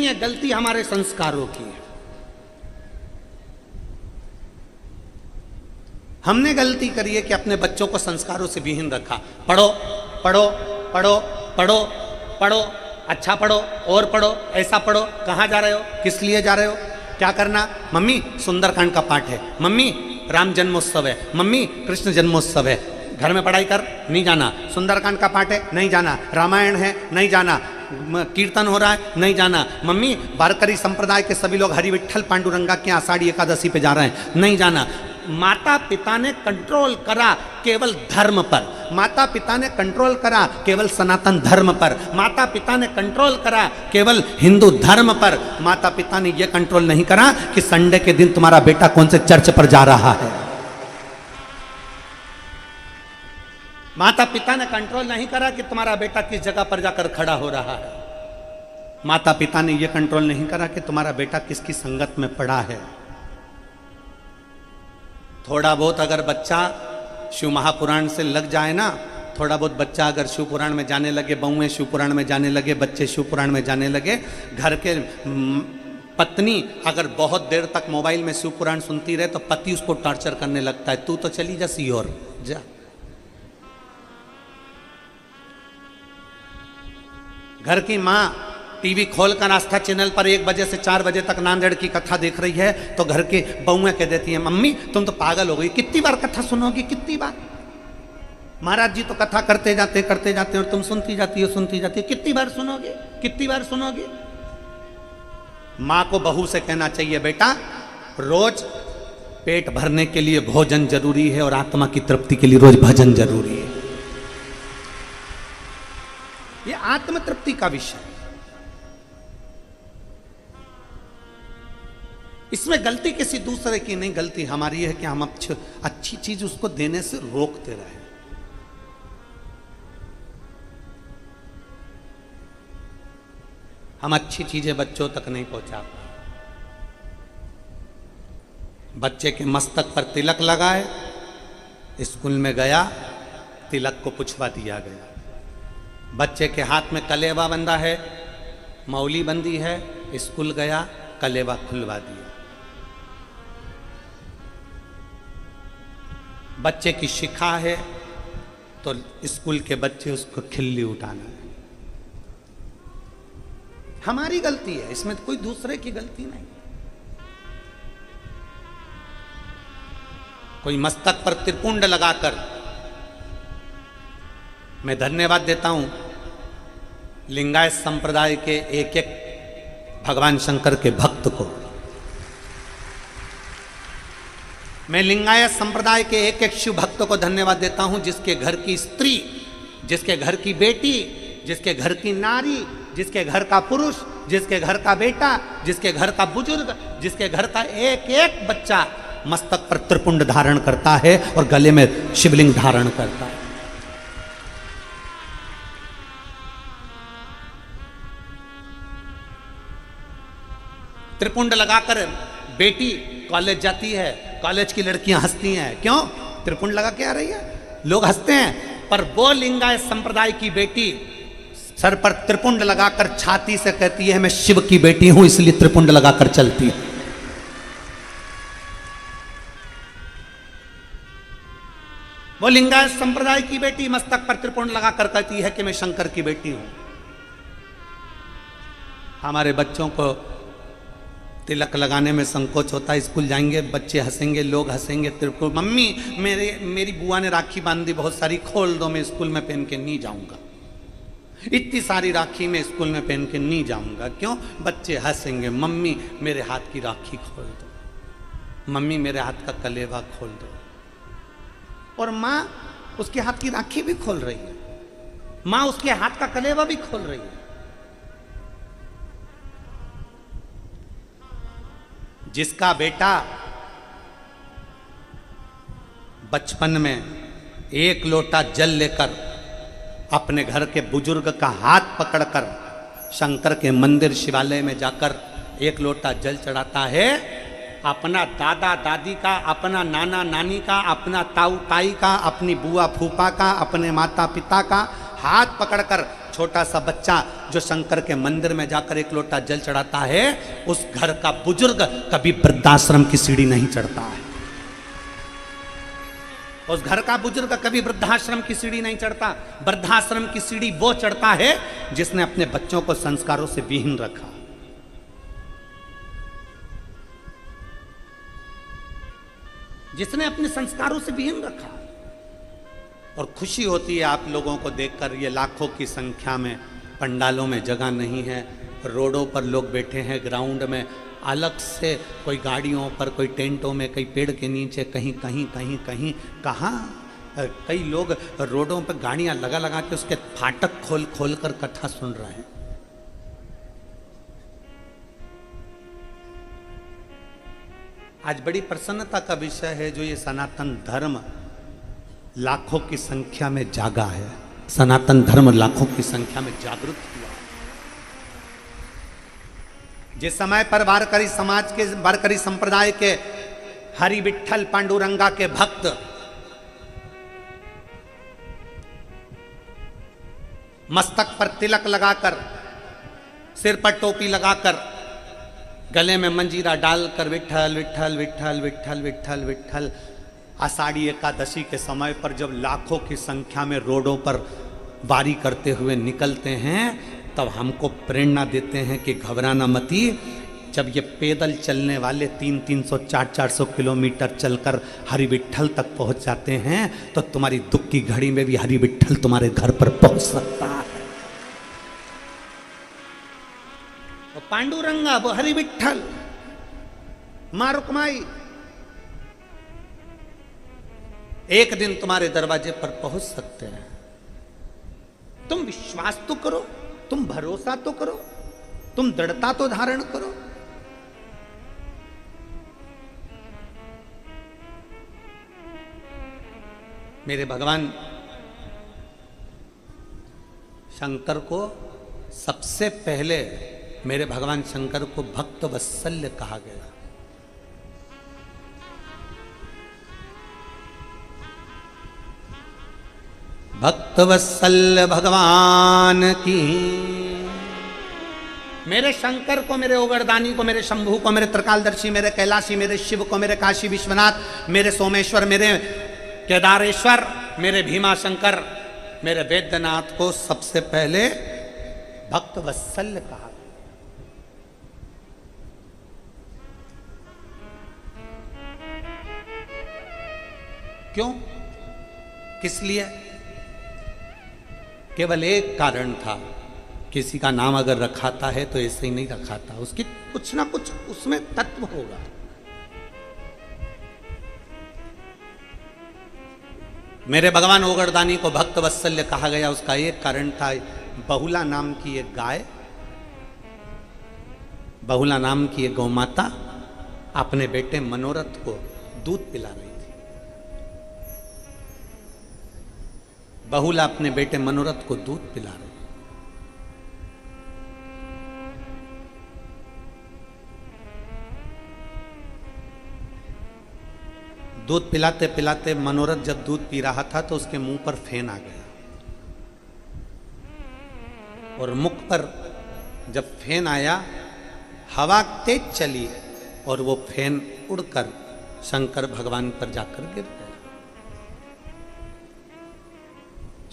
नहीं है, गलती हमारे संस्कारों की है। हमने गलती करी है कि अपने बच्चों को संस्कारों से विहीन रखा। पढ़ो पढ़ो पढ़ो पढ़ो पढ़ो, अच्छा पढ़ो और पढ़ो, ऐसा पढ़ो, कहाँ जा रहे हो, किस लिए जा रहे हो, क्या करना, मम्मी सुंदरकांड का पाठ है, मम्मी राम जन्मोत्सव है, मम्मी कृष्ण जन्मोत्सव है, घर में पढ़ाई कर, नहीं जाना, सुंदरकांड का पाठ है, नहीं जाना, रामायण है, नहीं जाना, कीर्तन हो रहा है, नहीं जाना, मम्मी वारकरी संप्रदाय के सभी लोग हरि विठ्ठल पांडुरंगा के आषाढ़ी एकादशी पे जा रहे हैं, नहीं जाना। माता पिता ने कंट्रोल करा केवल धर्म पर, माता पिता ने कंट्रोल करा केवल सनातन धर्म पर, माता पिता ने कंट्रोल करा केवल हिंदू धर्म पर। माता पिता ने यह कंट्रोल नहीं करा कि संडे के दिन तुम्हारा बेटा कौन से चर्च पर जा रहा है। माता पिता ने कंट्रोल नहीं करा कि तुम्हारा बेटा किस जगह पर जाकर खड़ा हो रहा है। माता पिता ने यह कंट्रोल नहीं करा कि तुम्हारा बेटा किसकी संगत में पड़ा है। थोड़ा बहुत अगर बच्चा शिव महापुराण से लग जाए ना, थोड़ा बहुत बच्चा अगर शिव पुराण में जाने लगे, बहुएं शिव पुराण में जाने लगे, बच्चे शिव पुराण में जाने लगे, घर के पत्नी अगर बहुत देर तक मोबाइल में शिव पुराण सुनती रहे तो पति उसको टॉर्चर करने लगता है, तू तो चली जा सीहोर जा। घर की माँ टीवी खोलकर आस्था चैनल पर 1 बजे से 4 बजे तक नांदेड़ की कथा देख रही है तो घर के बहुएं कह देती हैं, मम्मी तुम तो पागल हो गई, कितनी बार कथा सुनोगी, कितनी बार, महाराज जी तो कथा करते जाते और तुम सुनती जाती हो, कितनी बार सुनोगे, कितनी बार सुनोगे। माँ को बहू से कहना चाहिए, बेटा रोज पेट भरने के लिए भोजन जरूरी है और आत्मा की तृप्ति के लिए रोज भजन जरूरी है। ये आत्म तृप्ति का विषय, इसमें गलती किसी दूसरे की नहीं, गलती हमारी है कि हम अच्छी चीज उसको देने से रोकते रहे। हम अच्छी चीजें बच्चों तक नहीं पहुंचा पाए। बच्चे के मस्तक पर तिलक लगाए, स्कूल में गया, तिलक को पुछवा दिया गया। बच्चे के हाथ में कलेवा बंधा है, मौली बंदी है, स्कूल गया, कलेवा खुलवा दिया। बच्चे की शिखा है तो स्कूल के बच्चे उसको खिल्ली उठाना है। हमारी गलती है, इसमें कोई दूसरे की गलती नहीं। कोई मस्तक पर त्रिपुंड लगाकर, मैं धन्यवाद देता हूं लिंगायत संप्रदाय के एक भगवान शंकर के भक्त को, मैं लिंगायत संप्रदाय के एक शिव भक्त को धन्यवाद देता हूं जिसके घर की स्त्री, जिसके घर की बेटी, जिसके घर की नारी, जिसके घर का पुरुष, जिसके घर का बेटा, जिसके घर का बुजुर्ग, जिसके घर का एक एक बच्चा मस्तक पर त्रिपुंड धारण करता है और गले में शिवलिंग धारण करता है। त्रिपुंड लगाकर बेटी कॉलेज जाती है, कॉलेज की लड़कियां हंसती हैं, क्यों, त्रिपुंड लगा के आ रही है, लोग हंसते हैं। पर वो लिंगायत संप्रदाय की बेटी सर पर त्रिपुंड लगाकर छाती से कहती है, मैं शिव की बेटी हूं इसलिए त्रिपुंड लगाकर चलती है। वो लिंगायत संप्रदाय की बेटी मस्तक पर त्रिपुंड लगाकर कहती है कि मैं शंकर की बेटी हूं। हमारे बच्चों को तिलक लगाने में संकोच होता है, स्कूल जाएंगे बच्चे हंसेंगे, लोग हंसेंगे, त्रिपुंड, मम्मी मेरी बुआ ने राखी बांध दी बहुत सारी, खोल दो, मैं स्कूल में पहन के नहीं जाऊंगा, इतनी सारी राखी में स्कूल में पहन के नहीं जाऊंगा, क्यों, बच्चे हंसेंगे, मम्मी मेरे हाथ की राखी खोल दो, मम्मी मेरे हाथ का कलेवा खोल दो। और माँ उसके हाथ की राखी भी खोल रही है, माँ उसके हाथ का कलेवा भी खोल रही है। जिसका बेटा बचपन में 1 लोटा जल लेकर अपने घर के बुजुर्ग का हाथ पकड़कर शंकर के मंदिर शिवालय में जाकर 1 लोटा जल चढ़ाता है, अपना दादा दादी का, अपना नाना नानी का, अपना ताऊ ताई का, अपनी बुआ फूफा का, अपने माता पिता का हाथ पकड़कर छोटा सा बच्चा जो शंकर के मंदिर में जाकर एक लोटा जल चढ़ाता है, उस घर का बुजुर्ग कभी वृद्धाश्रम की सीढ़ी नहीं चढ़ता है। उस घर का बुजुर्ग कभी वृद्धाश्रम की सीढ़ी नहीं चढ़ता। वृद्धाश्रम की सीढ़ी वो चढ़ता है जिसने अपने बच्चों को संस्कारों से विहीन रखा। जिसने अपने संस्कारों से विहीन रखा। और खुशी होती है आप लोगों को देखकर, ये लाखों की संख्या में पंडालों में जगह नहीं है, रोडों पर लोग बैठे हैं, ग्राउंड में अलग से, कोई गाड़ियों पर, कोई टेंटों में, कई पेड़ के नीचे, कहीं कहीं कहीं कहीं कहाँ कई लोग रोडों पर गाड़ियां लगा लगा के उसके फाटक खोल खोल कर कथा सुन रहे हैं। आज बड़ी प्रसन्नता का विषय है जो ये सनातन धर्म लाखों की संख्या में जागा है। सनातन धर्म लाखों की संख्या में जागृत हुआ। जिस समय पर वारकरी समाज के, वारकरी संप्रदाय के हरि विठ्ठल पांडुरंगा के भक्त मस्तक पर तिलक लगाकर, सिर पर टोपी लगाकर, गले में मंजीरा डालकर विठ्ठल विठ्ठल विठ्ठल विठ्ठल विठ्ठल विठ्ठल, आषाढ़ी एकादशी के समय पर जब लाखों की संख्या में रोडों पर वारी करते हुए निकलते हैं, तब हमको प्रेरणा देते हैं कि घबराना मती। जब ये पैदल चलने वाले 300-300, 400-400 किलोमीटर चलकर हरि विठ्ठल तक पहुंच जाते हैं, तो तुम्हारी दुख की घड़ी में भी हरि विठ्ठल तुम्हारे घर पर पहुंच सकता है। तो पांडुरंगा, वो हरि विठ्ठल, मां रुक्माई एक दिन तुम्हारे दरवाजे पर पहुंच सकते हैं। तुम विश्वास तो करो, तुम भरोसा तो करो, तुम दृढ़ता तो धारण करो। मेरे भगवान शंकर को सबसे पहले, मेरे भगवान शंकर को भक्त वत्सल्य कहा गया। भक्त वत्सल्य भगवान की। मेरे शंकर को, मेरे ओगरदानी को, मेरे शंभू को, मेरे त्रिकालदर्शी, मेरे कैलाशी, मेरे शिव को, मेरे काशी विश्वनाथ, मेरे सोमेश्वर, मेरे केदारेश्वर, मेरे भीमा शंकर, मेरे वैद्यनाथ को सबसे पहले भक्त वत्सल्य कहा। क्यों? किस लिए? केवल एक कारण था, किसी का नाम अगर रखाता है तो ऐसे ही नहीं रखाता, उसकी कुछ ना कुछ उसमें तत्व होगा। मेरे भगवान ओगरदानी को भक्त वत्सल्य कहा गया, उसका एक कारण था, बहुला नाम की एक गाय, बहुला नाम की एक गौमाता अपने बेटे मनोरथ को दूध पिला रही थी। बहुला अपने बेटे मनोरथ को दूध पिला रही। दूध पिलाते पिलाते मनोरथ जब दूध पी रहा था तो उसके मुंह पर फेन आ गया, और मुख पर जब फेन आया, हवा तेज चली और वो फेन उड़कर शंकर भगवान पर जाकर गिर गया,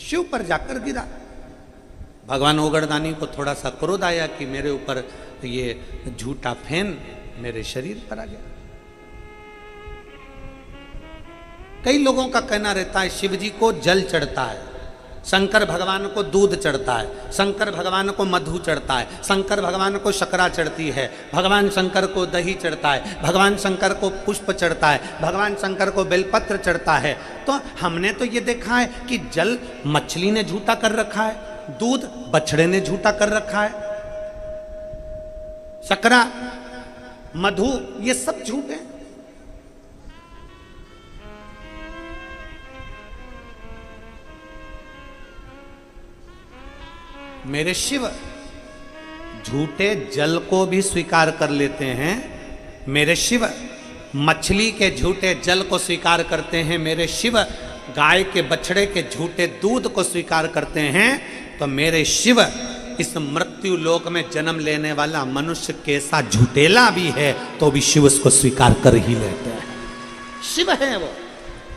शिव पर जाकर गिरा। भगवान ओगरदानी को थोड़ा सा क्रोध आया कि मेरे ऊपर ये झूठा फेन मेरे शरीर पर आ गया। कई लोगों का कहना रहता है शिव जी को जल चढ़ता है, शंकर भगवान को दूध चढ़ता है, शंकर भगवान को मधु चढ़ता है, शंकर भगवान को शकरा चढ़ती है, भगवान शंकर को दही चढ़ता है, भगवान शंकर को पुष्प चढ़ता है, भगवान शंकर को बेलपत्र चढ़ता है। तो हमने तो ये देखा है कि जल मछली ने झूठा कर रखा है, दूध बछड़े ने झूठा कर रखा है, शकरा, मधु, ये सब झूठे। मेरे शिव झूठे जल को भी स्वीकार कर लेते हैं, मेरे शिव मछली के झूठे जल को स्वीकार करते हैं, मेरे शिव गाय के बछड़े के झूठे दूध को स्वीकार करते हैं, तो मेरे शिव इस मृत्यु लोक में जन्म लेने वाला मनुष्य कैसा झूठेला भी है तो भी शिव उसको स्वीकार कर ही लेते हैं। शिव है वो,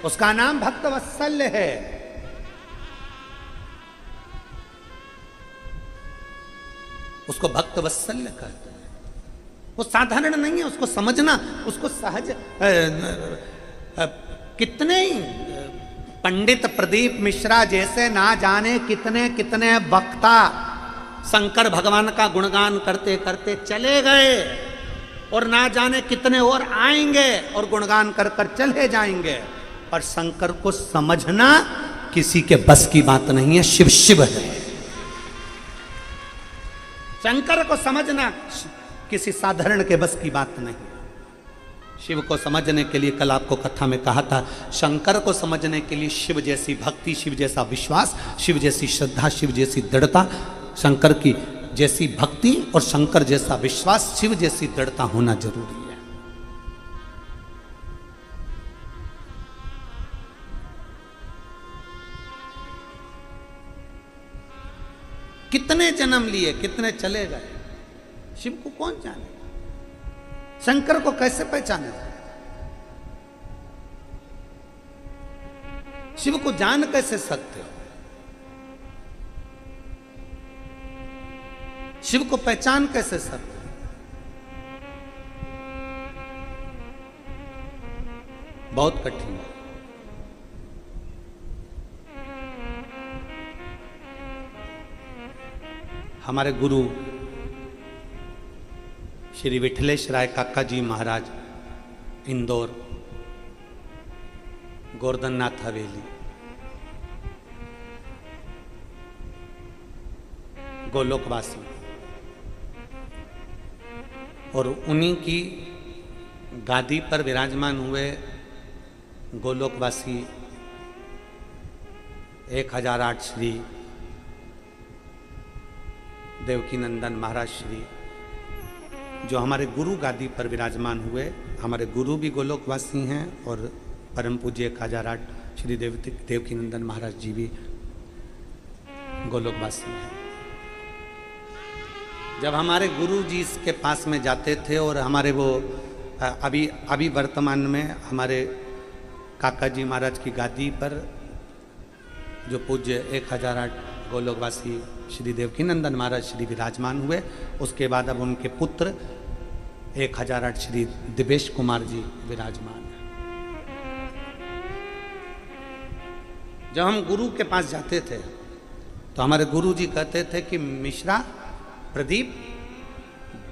उसका नाम भक्त वत्सल्य है। उसको भक्त वत्सल्य कहते हैं। वो साधारण नहीं है, उसको समझना, उसको सहज कितने ही पंडित प्रदीप मिश्रा जैसे ना जाने कितने कितने वक्ता शंकर भगवान का गुणगान करते करते चले गए, और ना जाने कितने और आएंगे और गुणगान कर कर चले जाएंगे, पर शंकर को समझना किसी के बस की बात नहीं है। शिव शिव है। शंकर को समझना किसी साधारण के बस की बात नहीं। शिव को समझने के लिए कल आपको कथा में कहा था, शंकर को समझने के लिए शिव जैसी भक्ति, शिव जैसा विश्वास, शिव जैसी श्रद्धा, शिव जैसी दृढ़ता, शंकर की जैसी भक्ति और शंकर जैसा विश्वास, शिव जैसी दृढ़ता होना जरूरी है। कितने जन्म लिए, कितने चले गए, शिव को कौन जाने, शंकर को कैसे पहचाने। शिव को जान कैसे सकते हो, शिव को पहचान कैसे सकते हो। बहुत कठिन है। हमारे गुरु श्री विठलेश राय काका जी महाराज, इंदौर, गोवर्धननाथ हवेली, गोलोकवासी, और उन्हीं की गादी पर विराजमान हुए गोलोकवासी 1008 श्री देवकी नंदन महाराज श्री, जो हमारे गुरु गादी पर विराजमान हुए। हमारे गुरु भी गोलोकवासी हैं और परम पूज्य 1008 श्री देवकी नंदन महाराज जी भी गोलोकवासी हैं। जब हमारे गुरु जी इसके पास में जाते थे, और हमारे वो अभी वर्तमान में हमारे काका जी महाराज की गादी पर जो पूज्य 1008 गोलोकवासी श्री देवकी नंदन महाराज श्री विराजमान हुए, उसके बाद अब उनके पुत्र 1008 श्री दिवेश कुमार जी विराजमान हैं। जब हम गुरु के पास जाते थे तो हमारे गुरु जी कहते थे कि मिश्रा, प्रदीप,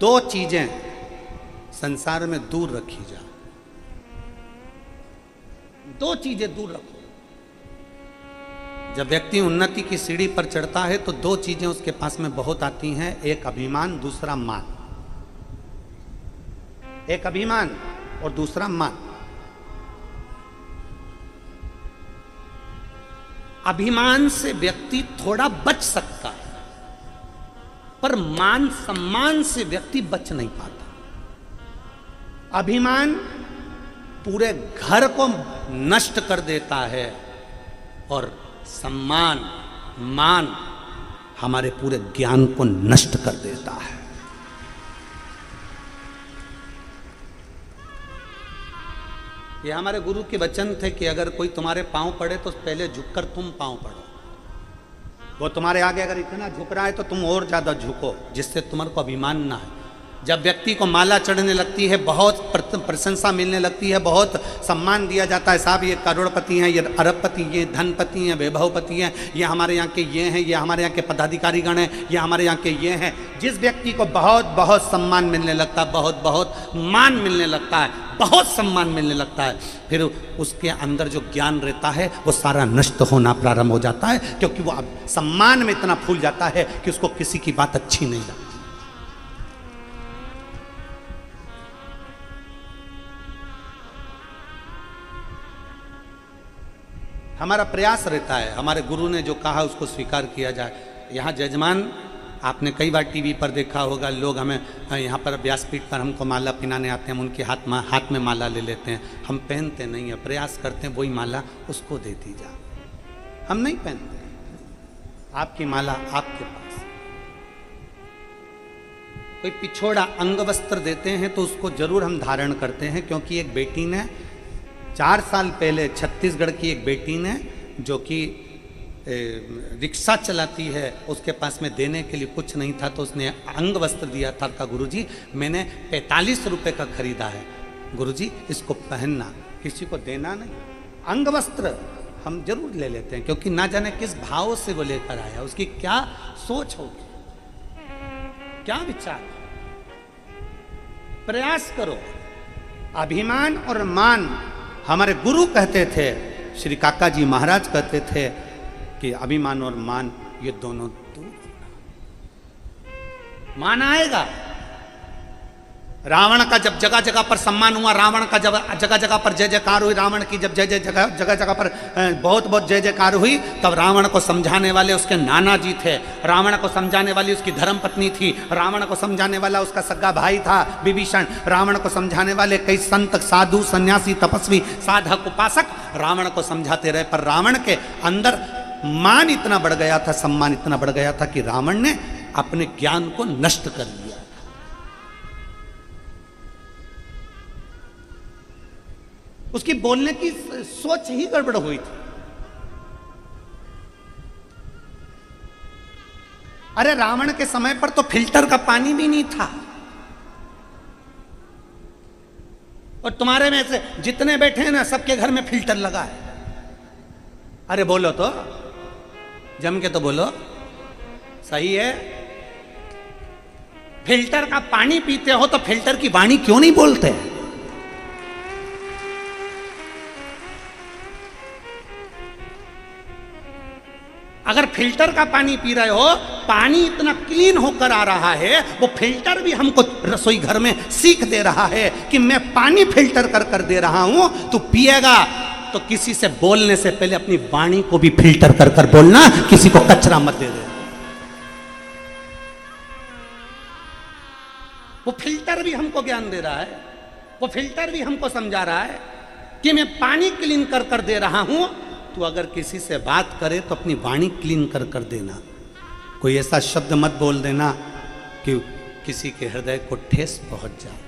2 चीजें संसार में दूर रखी जा, 2 चीजें दूर रखो। जब व्यक्ति उन्नति की सीढ़ी पर चढ़ता है तो 2 चीजें उसके पास में बहुत आती हैं, एक अभिमान, दूसरा मान। एक अभिमान और दूसरा मान। अभिमान से व्यक्ति थोड़ा बच सकता है, पर मान सम्मान से व्यक्ति बच नहीं पाता। अभिमान पूरे घर को नष्ट कर देता है, और सम्मान, मान हमारे पूरे ज्ञान को नष्ट कर देता है। ये हमारे गुरु के वचन थे कि अगर कोई तुम्हारे पांव पड़े तो पहले झुककर तुम पांव पड़ो। वो तुम्हारे आगे अगर इतना झुक रहा है तो तुम और ज्यादा झुको, जिससे तुम्हारे को अभिमान ना है। जब व्यक्ति को माला चढ़ने लगती है, बहुत प्रशंसा मिलने लगती है, बहुत सम्मान दिया जाता है, साहब ये करोड़पति हैं, ये अरबपति, ये धनपति हैं, वैभवपति हैं, ये हमारे यहाँ के ये हैं, ये हमारे यहाँ के पदाधिकारी गण हैं, ये हमारे यहाँ के ये हैं। जिस व्यक्ति को बहुत बहुत सम्मान मिलने लगता है, बहुत बहुत मान मिलने लगता है, बहुत सम्मान मिलने लगता है, फिर उसके अंदर जो ज्ञान रहता है वो सारा नष्ट होना प्रारंभ हो जाता है, क्योंकि वो सम्मान में इतना फूल जाता है कि उसको किसी की बात अच्छी नहीं लगती। हमारा प्रयास रहता है, हमारे गुरु ने जो कहा उसको स्वीकार किया जाए। यहाँ जजमान आपने कई बार टीवी पर देखा होगा, लोग हमें यहाँ पर व्यासपीठ पर हमको माला पहनाने आते हैं, हम उनके हाथ में माला ले लेते हैं, हम पहनते नहीं हैं, प्रयास करते हैं वही माला उसको दे दी जा, हम नहीं पहनते। आपकी माला आपके पास। कोई पिछोड़ा अंग वस्त्र देते हैं तो उसको जरूर हम धारण करते हैं, क्योंकि एक बेटी ने 4 साल पहले छत्तीसगढ़ की एक बेटी ने, जो कि रिक्शा चलाती है, उसके पास में देने के लिए कुछ नहीं था तो उसने अंग वस्त्र दिया था। कहा गुरुजी मैंने 45 रुपए का खरीदा है, गुरुजी इसको पहनना, किसी को देना नहीं। अंग वस्त्र हम जरूर ले लेते हैं, क्योंकि ना जाने किस भाव से वो लेकर आया, उसकी क्या सोच होगी, क्या विचार। प्रयास करो। अभिमान और मान, हमारे गुरु कहते थे, श्री काका जी महाराज कहते थे कि अभिमान और मान ये दोनों दूर होना। मान आएगा। रावण का जब जगह जगह पर सम्मान हुआ, रावण का जब जगह जगह पर जय जयकार हुई, रावण की जब जगह जगह पर बहुत बहुत जय जयकार हुई, तब रावण को समझाने वाले उसके नाना जी थे, रावण को समझाने वाली उसकी धर्म पत्नी थी, रावण को समझाने वाला उसका सगा भाई था विभीषण, रावण को समझाने वाले कई संत साधु सन्यासी तपस्वी साधक उपासक रावण को समझाते रहे। पर रावण के अंदर मान इतना बढ़ गया था, सम्मान इतना बढ़ गया था कि रावण ने अपने ज्ञान को नष्ट कर लिया। उसकी बोलने की सोच ही गड़बड़ हुई थी। अरे रावण के समय पर तो फिल्टर का पानी भी नहीं था, और तुम्हारे में से जितने बैठे हैं ना सबके घर में फिल्टर लगा है। अरे बोलो तो, जम के तो बोलो, सही है। फिल्टर का पानी पीते हो तो फिल्टर की वाणी क्यों नहीं बोलते? अगर फिल्टर का पानी पी रहे हो, पानी इतना क्लीन होकर आ रहा है, वो फिल्टर भी हमको रसोई घर में सीख दे रहा है कि मैं पानी फिल्टर कर कर दे रहा हूं, तू पिएगा तो किसी से बोलने से पहले अपनी वाणी को भी फिल्टर कर कर बोलना, किसी को कचरा मत दे दे। वो फिल्टर भी हमको ज्ञान दे रहा है, वो फिल्टर भी हमको समझा रहा है कि मैं पानी क्लीन कर कर दे रहा हूं, तो अगर किसी से बात करे तो अपनी वाणी क्लीन कर कर देना। कोई ऐसा शब्द मत बोल देना कि किसी के हृदय को ठेस पहुंच जाए।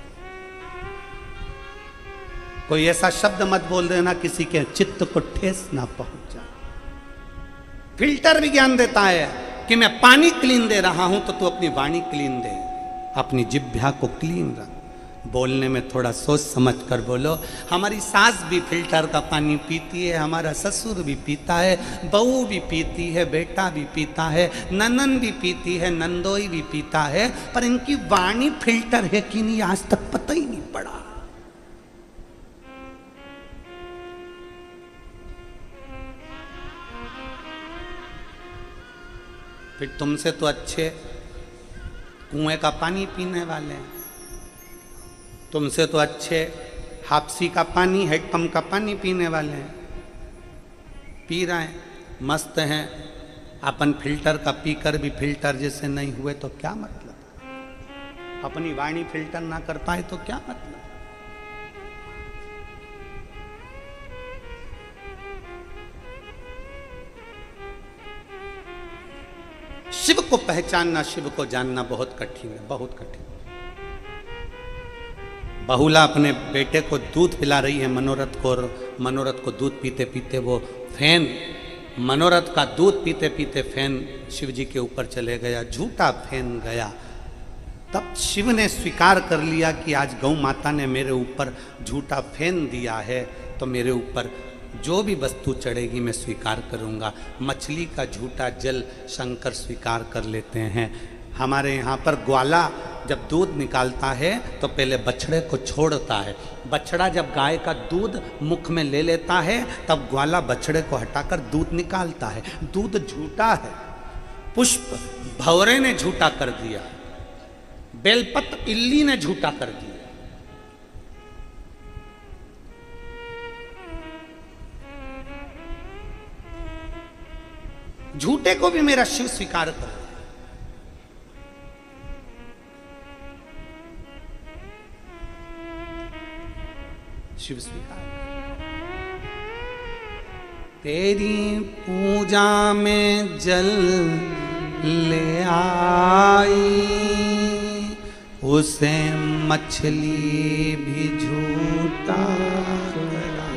कोई ऐसा शब्द मत बोल देना किसी के चित्त को ठेस ना पहुंच जाए। फिल्टर भी ज्ञान देता है कि मैं पानी क्लीन दे रहा हूं, तो तू अपनी वाणी क्लीन दे, अपनी जिह्वा को क्लीन रख। बोलने में थोड़ा सोच समझ कर बोलो। हमारी सास भी फिल्टर का पानी पीती है, हमारा ससुर भी पीता है, बहू भी पीती है, बेटा भी पीता है, ननन भी पीती है, नंदोई भी पीता है, पर इनकी वाणी फिल्टर है कि नहीं आज तक पता ही नहीं पड़ा। फिर तुमसे तो अच्छे कुएं का पानी पीने वाले हैं, तुमसे तो अच्छे हापसी का पानी, हैडपंप का पानी पीने वाले हैं, पी रहे हैं, मस्त हैं। अपन फिल्टर का पीकर भी फिल्टर जैसे नहीं हुए तो क्या मतलब? अपनी वाणी फिल्टर ना कर पाए तो क्या मतलब? शिव को पहचानना, शिव को जानना बहुत कठिन है, बहुत कठिन। बहुला अपने बेटे को दूध पिला रही है मनोरथ को, और मनोरथ को दूध पीते पीते वो फैन, मनोरथ का दूध पीते पीते फैन शिव जी के ऊपर चले गया, झूठा फैन गया। तब शिव ने स्वीकार कर लिया कि आज गौ माता ने मेरे ऊपर झूठा फैन दिया है, तो मेरे ऊपर जो भी वस्तु चढ़ेगी मैं स्वीकार करूँगा। मछली का झूठा जल शंकर स्वीकार कर लेते हैं। हमारे यहाँ पर ग्वाला जब दूध निकालता है तो पहले बछड़े को छोड़ता है। बछड़ा जब गाय का दूध मुख में ले लेता है तब ग्वाला बछड़े को हटाकर दूध निकालता है। दूध झूठा है। पुष्प भंवरे ने झूठा कर दिया, बेलपत्र इल्ली ने झूठा कर दिया। झूठे को भी मेरा शिव स्वीकार कर। शिव स्वीकार करे। तेरी पूजा में जल ले आई, उसे मछली भी झूठा करा।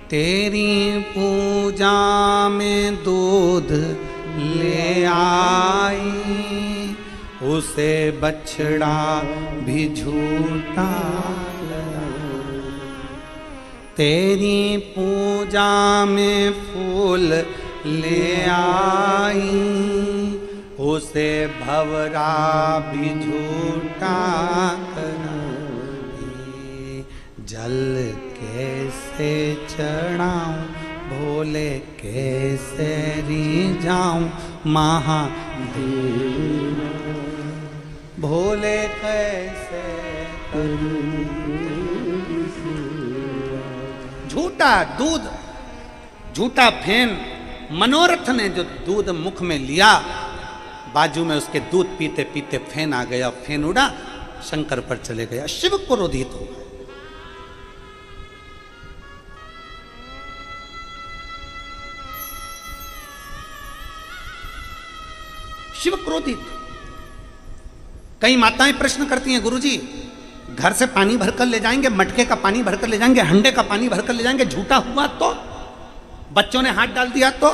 तेरी पूजा में दूध ले आई, उसे बछड़ा भी झूठा करा। तेरी पूजा में फूल ले आई, उसे भंवरा भी झूठा करा। जल कैसे चढ़ाऊं भोले, कैसे रिझाऊं महादेव, भोले कैसे करूं। झूठा दूध, झूठा फेन, मनोरथ ने जो दूध मुख में लिया, बाजू में उसके दूध पीते पीते फेन आ गया, फेन उड़ा, शंकर पर चले गया, शिव क्रोधित हो गए। शिव क्रोधित। कई माताएं प्रश्न करती हैं, गुरुजी घर से पानी भरकर ले जाएंगे, मटके का पानी भरकर ले जाएंगे, हंडे का पानी भरकर ले जाएंगे, झूठा हुआ तो, बच्चों ने हाथ डाल दिया तो।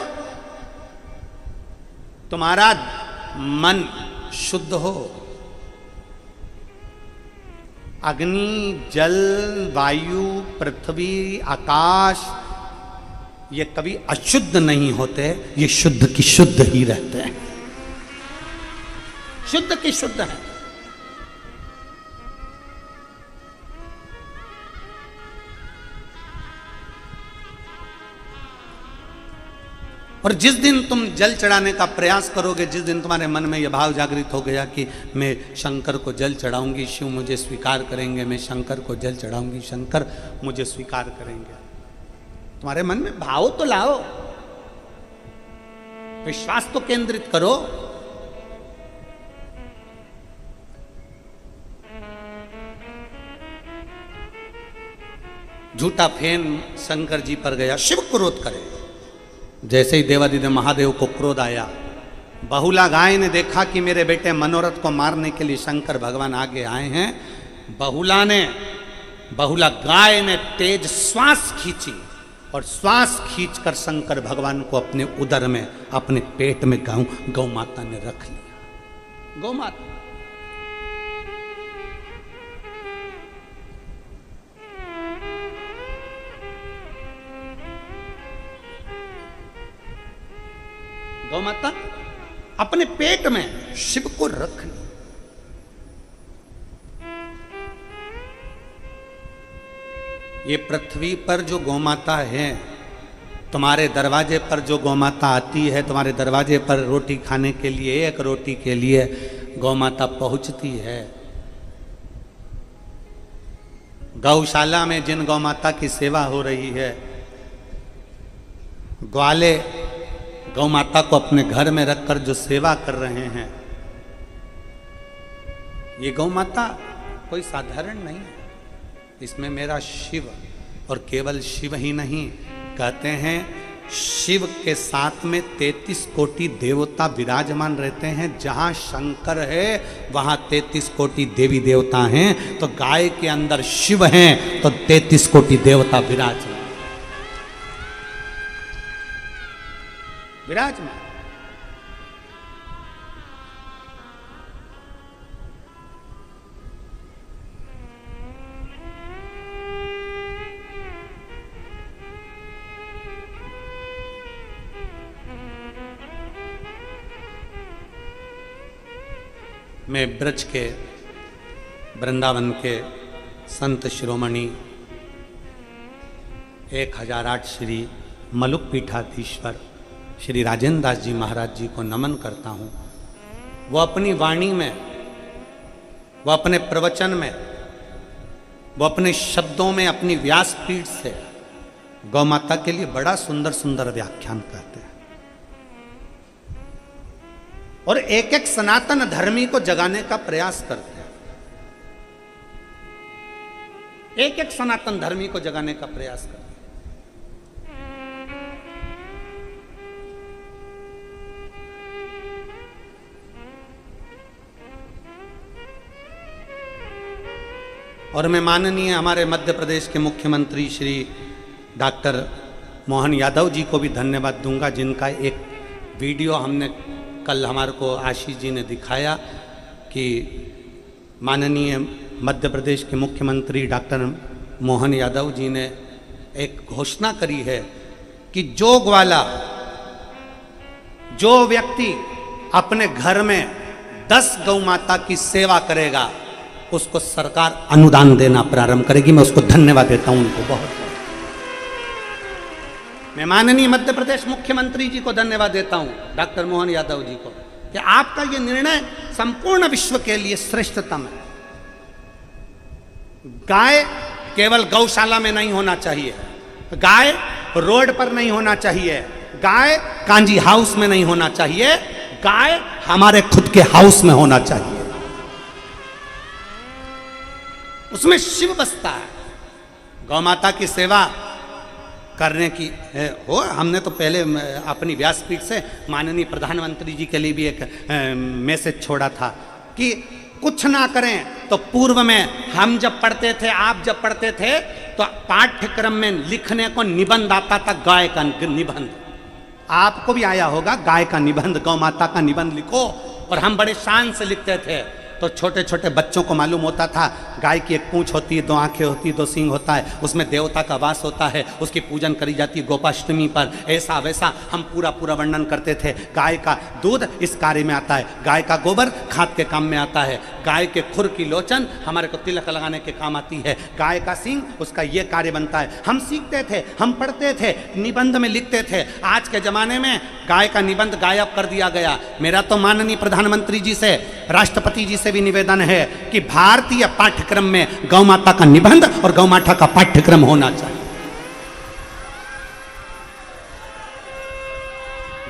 तुम्हारा मन शुद्ध हो, अग्नि, जल, वायु, पृथ्वी, आकाश, ये कभी अशुद्ध नहीं होते, ये शुद्ध की शुद्ध ही रहते हैं, शुद्ध की शुद्ध है। और जिस दिन तुम जल चढ़ाने का प्रयास करोगे, जिस दिन तुम्हारे मन में यह भाव जागृत हो गया कि मैं शंकर को जल चढ़ाऊंगी, शिव मुझे स्वीकार करेंगे, मैं शंकर को जल चढ़ाऊंगी, शंकर मुझे स्वीकार करेंगे, तुम्हारे मन में भाव तो लाओ, विश्वास तो केंद्रित करो। झूठा फेन शंकर जी पर गया, शिव क्रोध करे। जैसे ही देवादिदेव महादेव को क्रोध आया, बहुला गाय ने देखा कि मेरे बेटे मनोरथ को मारने के लिए शंकर भगवान आगे आए हैं। बहुला गाय ने तेज श्वास खींची और श्वास खींचकर शंकर भगवान को अपने उदर में, अपने पेट में गौ माता ने रख लिया। गौ माता गौ माता अपने पेट में शिव को रख ली। ये पृथ्वी पर जो गौ माता है, तुम्हारे दरवाजे पर जो गौ माता आती है, तुम्हारे दरवाजे पर रोटी खाने के लिए, एक रोटी के लिए गौ माता पहुंचती है। गौशाला में जिन गौ माता की सेवा हो रही है, ग्वाले गौ माता को अपने घर में रखकर जो सेवा कर रहे हैं, ये गौ माता कोई साधारण नहीं है। इसमें मेरा शिव, और केवल शिव ही नहीं, कहते हैं शिव के साथ में 33 कोटि देवता विराजमान रहते हैं। जहां शंकर है वहां 33 कोटि देवी देवता हैं। तो गाय के अंदर शिव हैं तो 33 कोटि देवता विराजमान। मैं ब्रज के, वृंदावन के संत शिरोमणि 1008 श्री मलुक पीठाधीश्वर श्री राजेंद्र दास जी महाराज जी को नमन करता हूँ। वो अपनी वाणी में, वो अपने प्रवचन में, वो अपने शब्दों में, अपनी व्यासपीठ से गौ माता के लिए बड़ा सुंदर सुंदर व्याख्यान करते हैं और एक एक सनातन धर्मी को जगाने का प्रयास करते हैं। एक एक सनातन धर्मी को जगाने का प्रयास करें। और मैं माननीय हमारे मध्य प्रदेश के मुख्यमंत्री श्री डॉक्टर मोहन यादव जी को भी धन्यवाद दूंगा, जिनका एक वीडियो हमने कल हमारे को आशीष जी ने दिखाया कि माननीय मध्य प्रदेश के मुख्यमंत्री डॉक्टर मोहन यादव जी ने एक घोषणा करी है कि जो ग्वाला, जो व्यक्ति अपने घर में 10 गौ माता की सेवा करेगा उसको सरकार अनुदान देना प्रारंभ करेगी। मैं उसको धन्यवाद देता हूं, उनको बहुत। मैं माननीय मध्य प्रदेश मुख्यमंत्री जी को धन्यवाद देता हूं, डॉक्टर मोहन यादव जी को, कि आपका यह निर्णय संपूर्ण विश्व के लिए श्रेष्ठतम है। गाय केवल गौशाला में नहीं होना चाहिए, गाय रोड पर नहीं होना चाहिए, गाय कांजी हाउस में नहीं होना चाहिए, गाय हमारे खुद के हाउस में होना चाहिए। उसमें शिव बसता है। गौ माता की सेवा करने की हो, हमने तो पहले अपनी व्यासपीठ से माननीय प्रधानमंत्री जी के लिए भी एक मैसेज छोड़ा था कि कुछ ना करें तो पूर्व में हम जब पढ़ते थे, आप जब पढ़ते थे, तो पाठ्यक्रम में लिखने को निबंध आता था, गाय का निबंध। आपको भी आया होगा गाय का निबंध, गौ माता का निबंध लिखो, और हम बड़े शान से लिखते थे। तो छोटे छोटे बच्चों को मालूम होता था गाय की एक पूंछ होती है, 2 आंखें होती है, 2 सींग होता है, उसमें देवता का वास होता है, उसकी पूजन करी जाती है गोपाष्टमी पर, ऐसा वैसा हम पूरा वर्णन करते थे। गाय का दूध इस कार्य में आता है, गाय का गोबर खाद के काम में आता है, गाय के खुर की लोचन हमारे को तिलक लगाने के काम आती है, गाय का सींग उसका ये कार्य बनता है। हम सीखते थे, हम पढ़ते थे, निबंध में लिखते थे। आज के जमाने में गाय का निबंध गायब कर दिया गया। मेरा तो माननीय प्रधानमंत्री जी से, राष्ट्रपति जी से भी निवेदन है कि भारतीय पाठ्यक्रम में गौ माता का निबंध और गौ माता का पाठ्यक्रम होना चाहिए।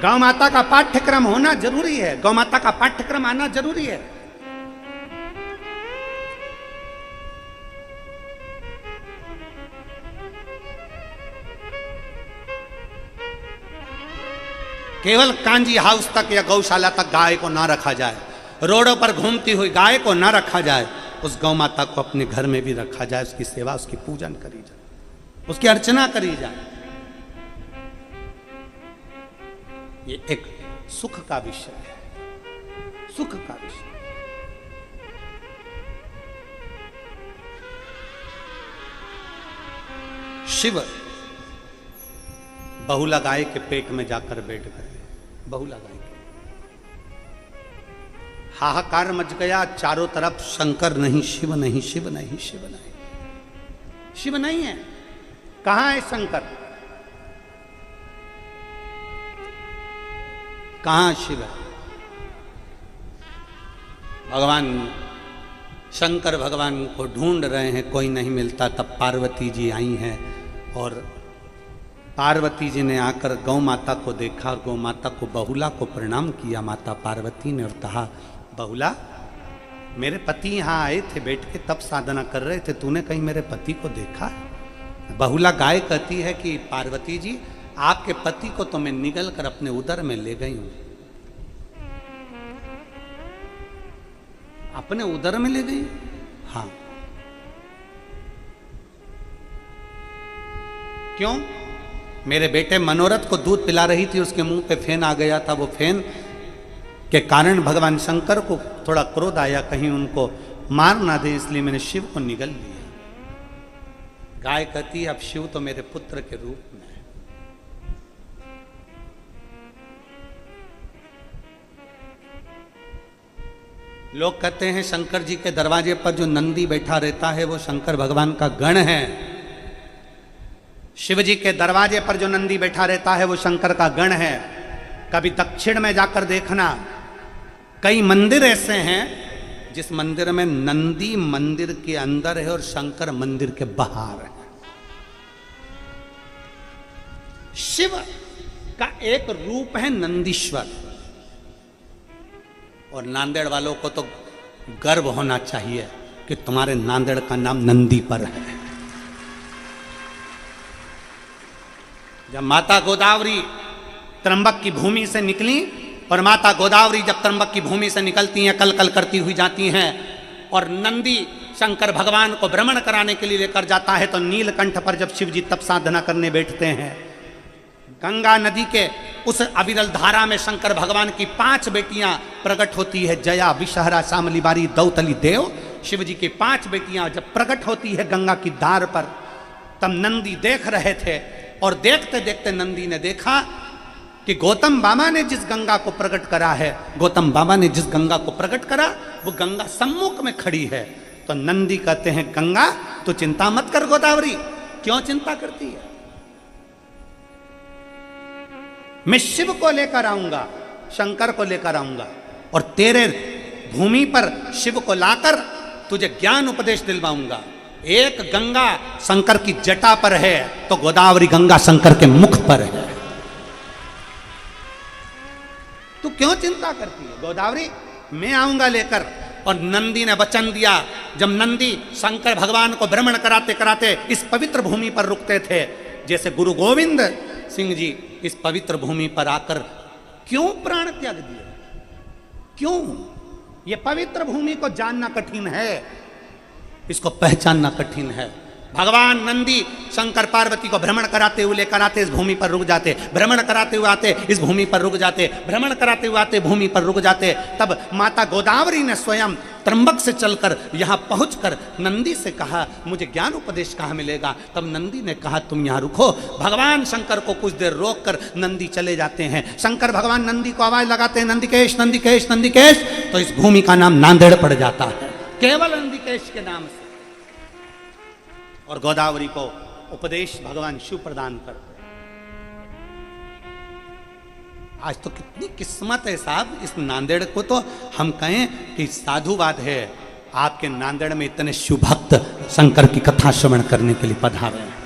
गौ माता का पाठ्यक्रम होना जरूरी है, गौ माता का पाठ्यक्रम आना जरूरी है। केवल कांजी हाउस तक या गौशाला तक गाय को ना रखा जाए, रोडों पर घूमती हुई गाय को ना रखा जाए, उस गौ माता को अपने घर में भी रखा जाए, उसकी सेवा, उसकी पूजन करी जाए, उसकी अर्चना करी जाए। ये एक सुख का विषय है, सुख का विषय। शिव बहुला गाय के पेट में जाकर बैठ गए, बहुला गाय के। हाहाकार मच गया चारों तरफ, शंकर नहीं, शिव नहीं, शिव नहीं, शिव नहीं, शिव नहीं है। कहां है शंकर, कहां शिव है? भगवान शंकर भगवान को ढूंढ रहे हैं, कोई नहीं मिलता। तब पार्वती जी आई हैं, और पार्वती जी ने आकर गौ माता को देखा और गौ माता को, बहुला को प्रणाम किया माता पार्वती ने, और कहा बहुला, मेरे पति यहाँ आए थे, बैठ के तब साधना कर रहे थे, तूने कहीं मेरे पति को देखा? बहुला गाय कहती है कि पार्वती जी, आपके पति को तो मैं निगल कर अपने उदर में ले गई हूं। अपने उदर में ले गई? हाँ। क्यों? मेरे बेटे मनोरथ को दूध पिला रही थी, उसके मुंह पे फेन आ गया था। वो फेन के कारण भगवान शंकर को थोड़ा क्रोध आया, कहीं उनको मार ना दे, इसलिए मैंने शिव को निगल लिया। गाय कहती है, अब शिव तो मेरे पुत्र के रूप में है। लोग कहते हैं शंकर जी के दरवाजे पर जो नंदी बैठा रहता है वो शंकर भगवान का गण है। शिव जी के दरवाजे पर जो नंदी बैठा रहता है वो शंकर का गण है। कभी दक्षिण में जाकर देखना, कई मंदिर ऐसे हैं जिस मंदिर में नंदी मंदिर के अंदर है और शंकर मंदिर के बाहर है। शिव का एक रूप है नंदीश्वर, और नांदेड़ वालों को तो गर्व होना चाहिए कि तुम्हारे नांदेड़ का नाम नंदी पर है। जब माता गोदावरी त्र्यंबक की भूमि से निकली, और माता गोदावरी जब त्र्यंबक की भूमि से निकलती हैं, कल कल करती हुई जाती हैं, और नंदी शंकर भगवान को भ्रमण कराने के लिए लेकर जाता है, तो नीलकंठ पर जब शिव जी तप साधना करने बैठते हैं, गंगा नदी के उस अविरल धारा में शंकर भगवान की 5 बेटियां प्रकट होती है, जया, विषहरा, शामली बारी, दौतली, देव। शिव जी की 5 बेटियां जब प्रकट होती है गंगा की धार पर, तब नंदी देख रहे थे, और देखते देखते नंदी ने देखा कि गौतम बाबा ने जिस गंगा को प्रकट करा है, गौतम बाबा ने जिस गंगा को प्रकट करा, वो गंगा सम्मुख में खड़ी है। तो नंदी कहते हैं, गंगा तू चिंता मत कर गोदावरी, क्यों चिंता करती है? मैं शिव को लेकर आऊंगा, शंकर को लेकर आऊंगा, और तेरे भूमि पर शिव को लाकर तुझे ज्ञान उपदेश दिलवाऊंगा। एक गंगा शंकर की जटा पर है, तो गोदावरी गंगा शंकर के मुख पर है। तू क्यों चिंता करती है गोदावरी, मैं आऊंगा लेकर। और नंदी ने वचन दिया। जब नंदी शंकर भगवान को भ्रमण कराते कराते इस पवित्र भूमि पर रुकते थे, जैसे गुरु गोविंद सिंह जी इस पवित्र भूमि पर आकर क्यों प्राण त्याग दिए? क्यों? ये पवित्र भूमि को जानना कठिन है, इसको पहचानना कठिन है। भगवान नंदी शंकर पार्वती को भ्रमण कराते हुए लेकर आते, इस भूमि पर रुक जाते, भ्रमण कराते हुए आते, इस भूमि पर रुक जाते, भ्रमण कराते हुए आते, भूमि पर रुक जाते। तब माता गोदावरी ने स्वयं त्र्यंबक से चलकर यहाँ पहुंचकर नंदी से कहा, मुझे ज्ञान उपदेश कहाँ मिलेगा? तब नंदी ने कहा, तुम यहाँ रुको। भगवान शंकर को कुछ देर रोक कर नंदी चले जाते हैं। शंकर भगवान नंदी को आवाज लगाते हैं, नंदिकेश, नंदिकेश, नंदिकेश। तो इस भूमि का नाम नांदेड़ पड़ जाता है, केवल नंदिकेश के नाम से। और गोदावरी को उपदेश भगवान शिव प्रदान करते। आज तो कितनी किस्मत है साहब इस नांदेड़ को, तो हम कहें कि साधुवाद है, आपके नांदेड़ में इतने शिव भक्त शंकर की कथा श्रवण करने के लिए पधारे हैं।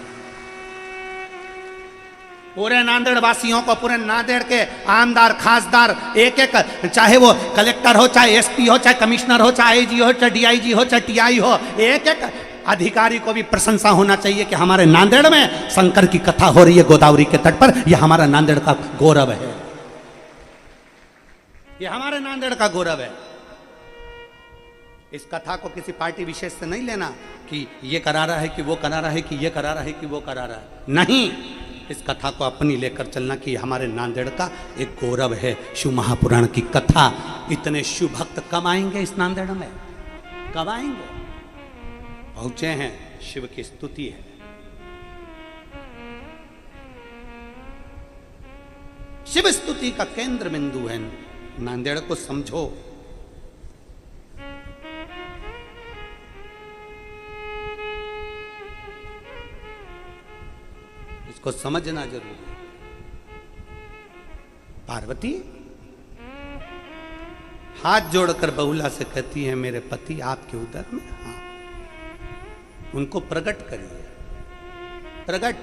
पूरे नांदेड़ वासियों को, पूरे नांदेड़ के आमदार खासदार, एक एक, चाहे वो कलेक्टर हो, चाहे एसपी हो, चाहे कमिश्नर हो, चाहे आईजी हो, चाहे डीआईजी हो, चाहे टीआई हो, एक एक अधिकारी को भी प्रशंसा होना चाहिए कि हमारे नांदेड़ में शंकर की कथा हो रही है गोदावरी के तट पर। यह हमारा नांदेड़ का गौरव है, ये हमारे नांदेड़ का गौरव है। इस कथा को किसी पार्टी विशेष से नहीं लेना कि ये करा रहा है, कि वो करा रहा है, कि ये करा रहा है, कि वो करा रहा है। नहीं, इस कथा को अपनी लेकर चलना कि हमारे नांदेड़ का एक गौरव है। शिव महापुराण की कथा, इतने शिव भक्त कब आएंगे इस नांदेड़ में? कब आएंगे? पहुंचे हैं, शिव की स्तुति है। शिव स्तुति का केंद्र बिंदु है नांदेड़ को, समझो। इसको समझना जरूरी है। पार्वती हाथ जोड़कर बहुला से कहती है, मेरे पति आपके उदर में, हाँ, उनको प्रकट करिए, प्रकट।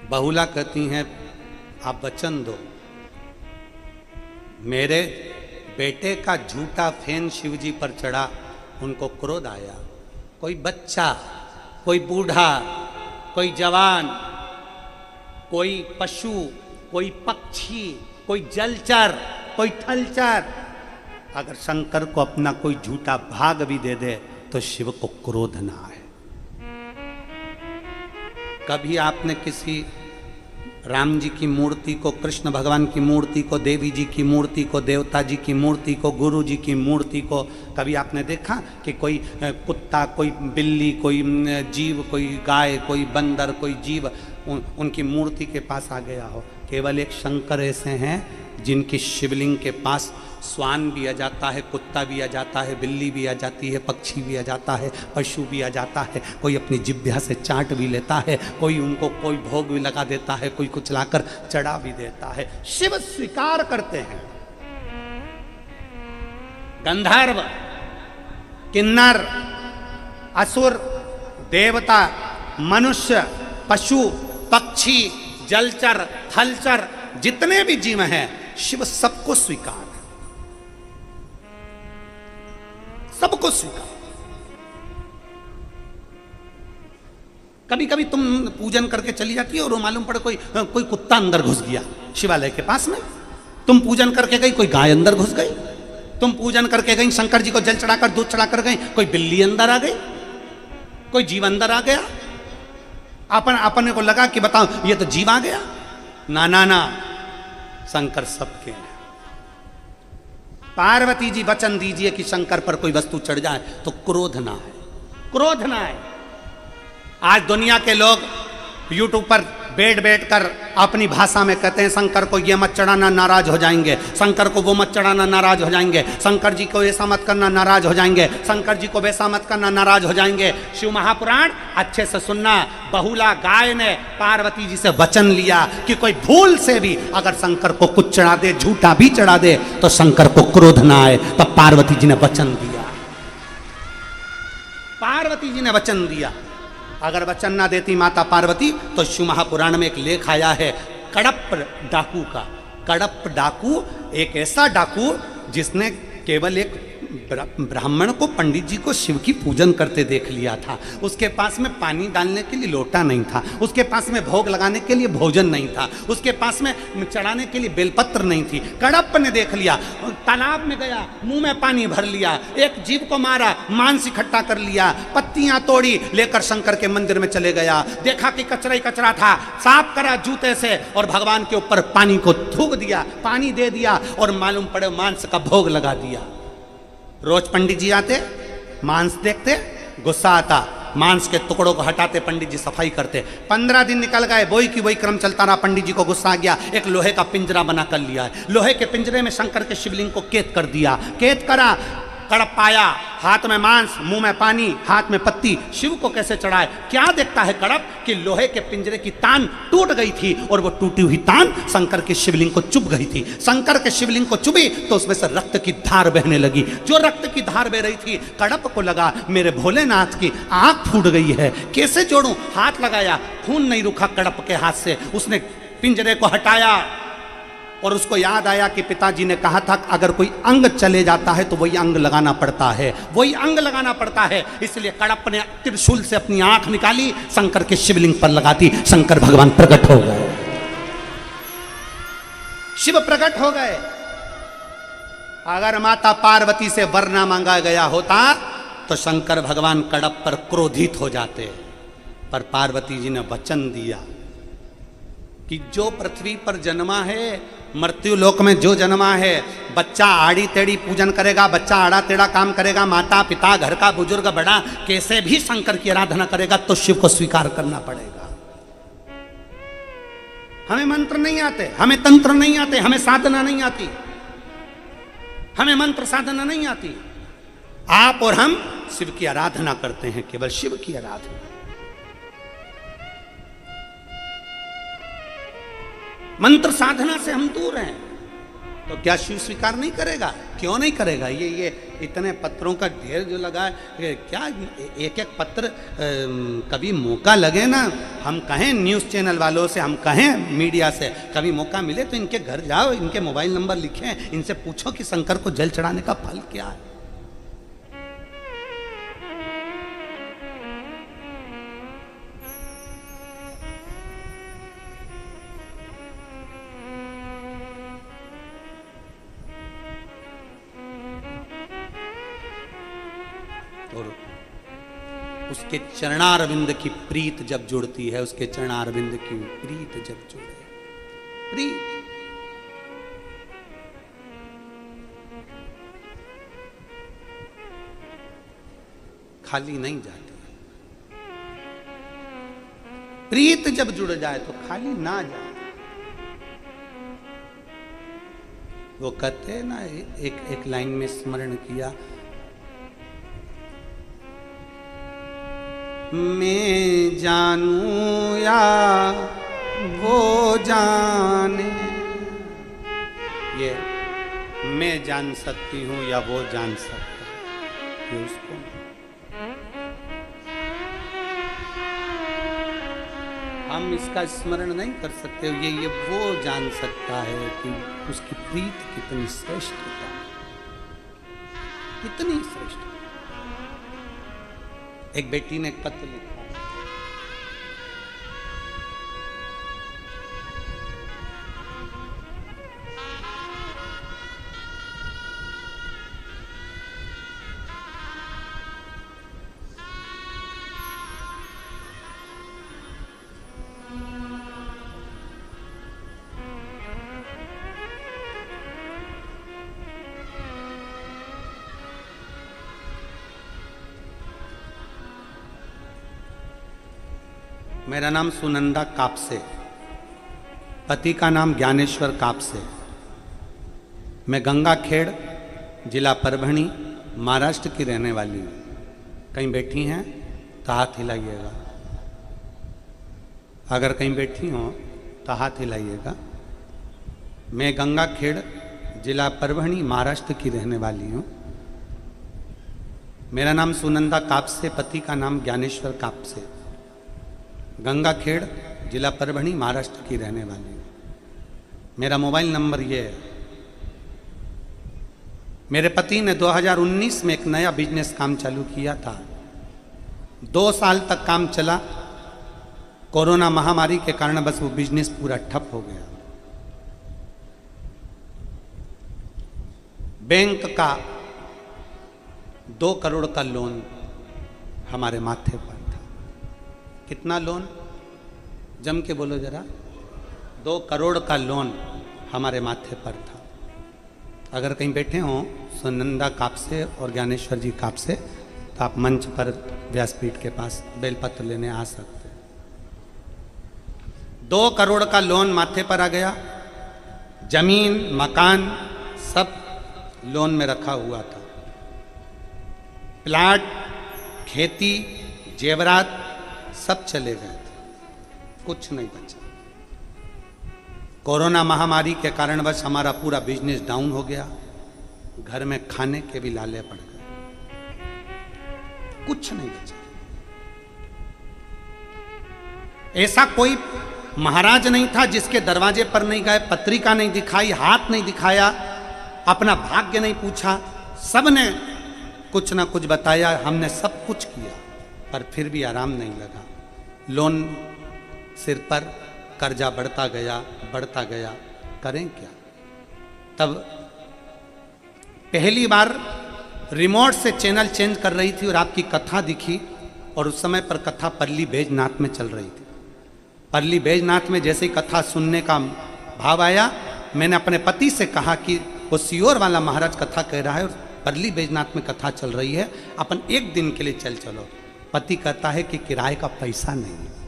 बहुला कहती हैं, आप वचन दो। मेरे बेटे का झूठा फैन शिवजी पर चढ़ा, उनको क्रोध आया। कोई बच्चा, कोई बूढ़ा, कोई जवान, कोई पशु, कोई पक्षी, कोई जलचर, कोई थलचर, अगर शंकर को अपना कोई झूठा भाग भी दे दे तो शिव को क्रोध ना आए। कभी आपने किसी राम जी की मूर्ति को, कृष्ण भगवान की मूर्ति को, देवी जी की मूर्ति को, देवता जी की मूर्ति को, गुरु जी की मूर्ति को कभी आपने देखा कि कोई कुत्ता, कोई बिल्ली, कोई जीव, कोई गाय, कोई बंदर, कोई जीव उनकी मूर्ति के पास आ गया हो? केवल एक शंकर ऐसे हैं जिनकी शिवलिंग के पास स्वान भी आ जाता है, कुत्ता भी आ जाता है, बिल्ली भी आ जाती है, पक्षी भी आ जाता है, पशु भी आ जाता है, कोई अपनी जिह्वा से चाट भी लेता है, कोई उनको कोई भोग भी लगा देता है, कोई कुछ लाकर चढ़ा भी देता है। शिव स्वीकार करते हैं। गंधर्व, किन्नर, असुर, देवता, मनुष्य, पशु, पक्षी, जलचर, थलचर, जितने भी जीव हैं, शिव सबको स्वीकार है, सबको स्वीकार। कभी कभी तुम पूजन करके चली जाती है और वो मालूम पड़े कोई कोई कुत्ता अंदर घुस गया शिवालय के पास में। तुम पूजन करके गई, कोई गाय अंदर घुस गई। तुम पूजन करके गई, शंकर जी को जल चढ़ाकर दूध चढ़ाकर गई, कोई बिल्ली अंदर आ गई, कोई जीव अंदर आ गया। अपने को लगा कि बताओ ये तो जीव आ गया। ना ना ना, शंकर सबके हैं। पार्वती जी वचन दीजिए कि शंकर पर कोई वस्तु चढ़ जाए तो क्रोध ना है, क्रोध ना है। आज दुनिया के लोग यूट्यूब पर बैठ कर अपनी भाषा में कहते हैं शंकर को ये मत चढ़ाना नाराज हो जाएंगे, शंकर को वो मत चढ़ाना नाराज हो जाएंगे, शंकर जी को ऐसा मत करना नाराज हो जाएंगे, शंकर जी को वैसा मत करना नाराज हो जाएंगे। शिव महापुराण अच्छे से सुनना। बहुला गाय ने पार्वती जी से वचन लिया कि कोई भूल से भी अगर शंकर को कुछ चढ़ा दे, झूठा भी चढ़ा दे, तो शंकर को क्रोध ना आए। तब पार्वती जी ने वचन दिया, पार्वती जी ने वचन दिया। अगर वचन ना देती माता पार्वती तो शिव महापुराण में एक लेख आया है कड़प डाकू का। कड़प डाकू एक ऐसा डाकू जिसने केवल एक ब्राह्मण को पंडित जी को शिव की पूजन करते देख लिया था। उसके पास में पानी डालने के लिए लोटा नहीं था, उसके पास में भोग लगाने के लिए भोजन नहीं था, उसके पास में चढ़ाने के लिए बेलपत्र नहीं थी। कड़प ने देख लिया, तालाब में गया, मुंह में पानी भर लिया, एक जीव को मारा, मांस इकट्ठा कर लिया, पत्तियां तोड़ी, लेकर शंकर के मंदिर में चले गया। देखा कि कचरा ही कचरा था, साफ करा जूते से और भगवान के ऊपर पानी को थूक दिया, पानी दे दिया और मालूम पड़े मांस का भोग लगा दिया। रोज पंडित जी आते, मांस देखते, गुस्सा आता, मांस के टुकड़ों को हटाते, पंडित जी सफाई करते। 15 दिन निकल गए, वही की वही क्रम चलता रहा। पंडित जी को गुस्सा आ गया, एक लोहे का पिंजरा बना कर लिया है। लोहे के पिंजरे में शंकर के शिवलिंग को कैद कर दिया। कैद करा, कड़प पाया, हाथ में मांस, मुंह में पानी, हाथ में पत्ती। शिव को कैसे चढ़ाए? क्या देखता है कड़प कि लोहे के पिंजरे की तान टूट गई थी और वो टूटी हुई तान शंकर के शिवलिंग को चुभ गई थी। शंकर के शिवलिंग को चुभी तो उसमें से रक्त की धार बहने लगी। जो रक्त की धार बह रही थी, कड़प को लगा मेरे भोलेनाथ की आंख फूट गई है, कैसे जोड़ूं? हाथ लगाया, खून नहीं रुका कड़प के हाथ से। उसने पिंजरे को हटाया और उसको याद आया कि पिताजी ने कहा था अगर कोई अंग चले जाता है तो वही अंग लगाना पड़ता है, वही अंग लगाना पड़ता है। इसलिए कड़प ने त्रिशूल से अपनी आंख निकाली, शंकर के शिवलिंग पर लगा दी। शंकर भगवान प्रकट हो गए, शिव प्रकट हो गए। अगर माता पार्वती से वर ना मांगा गया होता तो शंकर भगवान कड़प पर क्रोधित हो जाते, पर पार्वती जी ने वचन दिया कि जो पृथ्वी पर जन्मा है, मृत्यु लोक में जो जन्मा है, बच्चा आड़ी टेढ़ी पूजन करेगा, बच्चा आड़ा टेढ़ा काम करेगा, माता पिता घर का बुजुर्ग बड़ा कैसे भी शंकर की आराधना करेगा तो शिव को स्वीकार करना पड़ेगा। हमें मंत्र नहीं आते, हमें तंत्र नहीं आते, हमें साधना नहीं आती, हमें मंत्र साधना नहीं आती। आप और हम शिव की आराधना करते हैं, केवल शिव की आराधना। मंत्र साधना से हम दूर हैं तो क्या शिव स्वीकार नहीं करेगा? क्यों नहीं करेगा? ये इतने पत्रों का ढेर जो लगा है, क्या एक एक पत्र कभी मौका लगे ना, हम कहें न्यूज़ चैनल वालों से, हम कहें मीडिया से, कभी मौका मिले तो इनके घर जाओ, इनके मोबाइल नंबर लिखें, इनसे पूछो कि शंकर को जल चढ़ाने का फल क्या है। और उसके चरणारविंद की प्रीत जब जुड़ती है, उसके चरणारविंद की प्रीत जब जुड़े, प्रीत खाली नहीं जाती। प्रीत जब जुड़ जाए तो खाली ना जाए। वो कहते हैं ना, एक लाइन में स्मरण किया, मैं जानूं या वो जाने। ये मैं जान सकती हूं या वो जान सकता है, ये उसको हम इसका स्मरण नहीं कर सकते। ये वो जान सकता है कि उसकी प्रीत कितनी श्रेष्ठ है, कितनी श्रेष्ठ। एक बेटी ने एक पत्र लिखा, मेरा नाम सुनंदा कापसे, पति का नाम ज्ञानेश्वर कापसे। मैं गंगाखेड़, जिला परभणी, महाराष्ट्र की रहने वाली हूँ। कहीं बैठी हैं तो हाथ हिलाइएगा, अगर कहीं बैठी हो तो हाथ हिलाइएगा। मैं गंगाखेड़, जिला परभणी, महाराष्ट्र की रहने वाली हूँ। मेरा नाम सुनंदा कापसे, पति का नाम ज्ञानेश्वर कापसे। गंगाखेड़, जिला परभणी, महाराष्ट्र की रहने वाली हूँ। मेरा मोबाइल नंबर ये है। मेरे पति ने 2019 में एक नया बिजनेस काम चालू किया था। 2 साल तक काम चला। कोरोना महामारी के कारण बस वो बिजनेस पूरा ठप हो गया। बैंक का 2 करोड़ का लोन हमारे माथे पर था। कितना लोन? जम के बोलो जरा। 2 करोड़ का लोन हमारे माथे पर था। अगर कहीं बैठे हों सुनंदा कापसे और ज्ञानेश्वर जी कापसे, तो आप मंच पर व्यासपीठ के पास बेलपत्र लेने आ सकते हैं। 2 करोड़ का लोन माथे पर आ गया। जमीन, मकान सब लोन में रखा हुआ था। प्लाट, खेती, जेवरात सब चले गए थे, कुछ नहीं बचा। कोरोना महामारी के कारणवश हमारा पूरा बिजनेस डाउन हो गया। घर में खाने के भी लाले पड़ गए, कुछ नहीं बचा। ऐसा कोई महाराज नहीं था जिसके दरवाजे पर नहीं गए, पत्रिका नहीं दिखाई, हाथ नहीं दिखाया, अपना भाग्य नहीं पूछा। सबने कुछ ना कुछ बताया, हमने सब कुछ किया, पर फिर भी आराम नहीं लगा। लोन सिर पर, कर्जा बढ़ता गया, बढ़ता गया, करें क्या? तब पहली बार रिमोट से चैनल चेंज कर रही थी और आपकी कथा दिखी, और उस समय पर कथा परली बैजनाथ में चल रही थी। परली बैजनाथ में जैसे ही कथा सुनने का भाव आया, मैंने अपने पति से कहा कि वो सियोर वाला महाराज कथा कह रहा है और परली बैजनाथ में कथा चल रही है, अपन एक दिन के लिए चलो। पति कहता है कि किराए का पैसा नहीं है।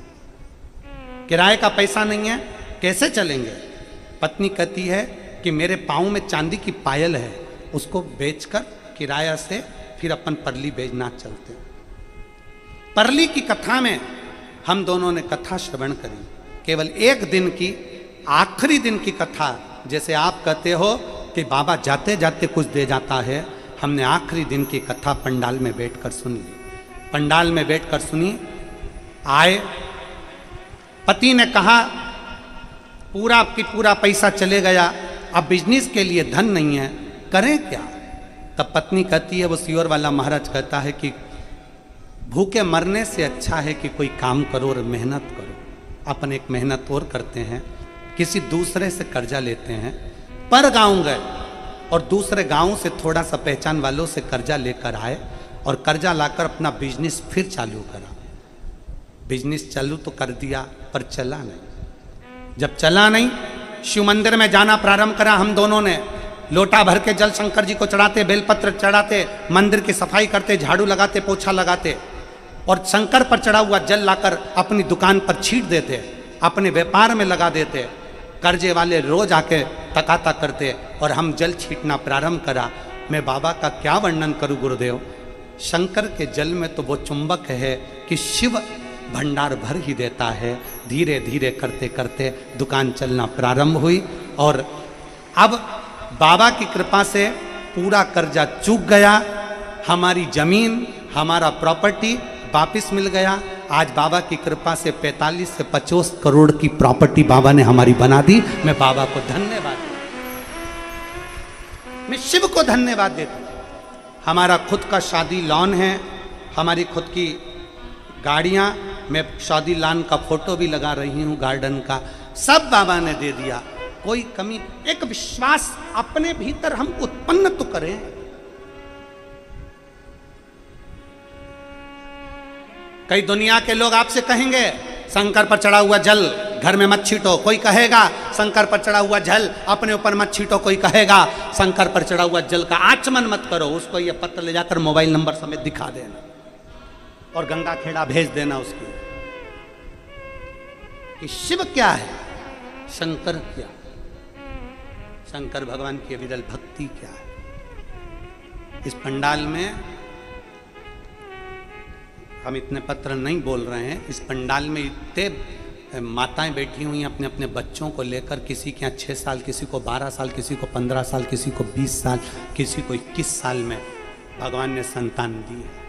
किराए का पैसा नहीं है, कैसे चलेंगे? पत्नी कहती है कि मेरे पाँव में चांदी की पायल है, उसको बेचकर किराया से फिर अपन परली बैजनाथ चलते हैं। परली की कथा में हम दोनों ने कथा श्रवण करी। केवल एक दिन की, आखिरी दिन की कथा। जैसे आप कहते हो कि बाबा जाते जाते कुछ दे जाता है, हमने आखिरी दिन की कथा पंडाल में बैठकर सुन ली। पंडाल में बैठकर सुनी। आए, पति ने कहा पूरा की पूरा पैसा चले गया, अब बिजनेस के लिए धन नहीं है, करें क्या? तब पत्नी कहती है, वो सियोर वाला महाराज कहता है कि भूखे मरने से अच्छा है कि कोई काम करो और मेहनत करो। अपन एक मेहनत और करते हैं, किसी दूसरे से कर्जा लेते हैं। पर गाँव गए और दूसरे गाँव से थोड़ा सा पहचान वालों से कर्जा लेकर आए और कर्जा लाकर अपना बिजनेस फिर चालू करा। बिजनेस चालू तो कर दिया, पर चला नहीं। जब चला नहीं, शिव मंदिर में जाना प्रारंभ करा। हम दोनों ने लोटा भर के जल शंकर जी को चढ़ाते, बेलपत्र चढ़ाते, मंदिर की सफाई करते, झाड़ू लगाते, पोछा लगाते, और शंकर पर चढ़ा हुआ जल लाकर अपनी दुकान पर छीट देते, अपने व्यापार में लगा देते। कर्जे वाले रोज आके तकाता करते और हम जल छीटना प्रारंभ करा। मैं बाबा का क्या वर्णन करूं गुरुदेव। शंकर के जल में तो वो चुंबक है कि शिव भंडार भर ही देता है। धीरे धीरे करते करते दुकान चलना प्रारंभ हुई, और अब बाबा की कृपा से पूरा कर्जा चूक गया। हमारी जमीन, हमारा प्रॉपर्टी वापिस मिल गया। आज बाबा की कृपा से 45 से 50 करोड़ की प्रॉपर्टी बाबा ने हमारी बना दी। मैं बाबा को धन्यवाद देता हूं, मैं शिव को धन्यवाद देता हूं। हमारा खुद का शादी लॉन है, हमारी खुद की गाड़ियां, मैं शादी लॉन का फोटो भी लगा रही हूं, गार्डन का, सब बाबा ने दे दिया। कोई कमी, एक विश्वास अपने भीतर हम उत्पन्न तो करें। कई दुनिया के लोग आपसे कहेंगे शंकर पर चढ़ा हुआ जल घर में मत छीटो, कोई कहेगा शंकर पर चढ़ा हुआ जल अपने ऊपर मत छीटो, कोई कहेगा शंकर पर चढ़ा हुआ जल का आचमन मत करो। उसको ये पत्र ले जाकर मोबाइल नंबर समेत दिखा देना और गंगा खेड़ा भेज देना उसकी। कि शिव क्या है, शंकर क्या, शंकर भगवान की अविरल भक्ति क्या है। इस पंडाल में हम इतने पत्र नहीं बोल रहे हैं, इस पंडाल में इतने माताएं बैठी हुई हैं अपने अपने बच्चों को लेकर, किसी के यहाँ 6 साल, किसी को 12 साल, किसी को 15 साल, किसी को 20 साल, किसी को 21 साल में भगवान ने संतान दी है।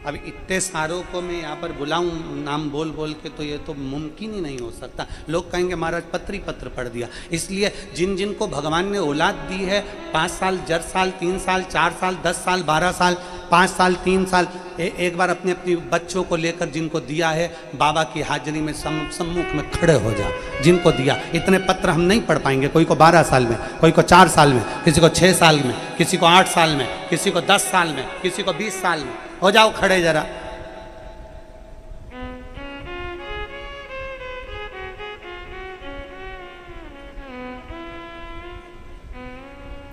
अब इतने सारों को मैं यहाँ पर बुलाऊं नाम बोल बोल के, तो ये तो मुमकिन ही नहीं हो सकता। लोग कहेंगे महाराज पत्र ही पत्र पढ़ दिया। इसलिए जिन जिन को भगवान ने औलाद दी है, 5 साल, 10 साल, 3 साल, 4 साल, 10 साल, 12 साल, 5 साल, 3 साल, एक बार अपने अपने बच्चों को लेकर जिनको दिया है, बाबा की हाजिरी में सम्मुख में खड़े हो जाओ। जिनको दिया, इतने पत्र हम नहीं पढ़ पाएंगे। कोई को 12 साल में, कोई को 4 साल में, किसी को 6 साल में, किसी को 8 साल में, किसी को 10 साल में, किसी को 20 साल में। हो जाओ खड़े जरा।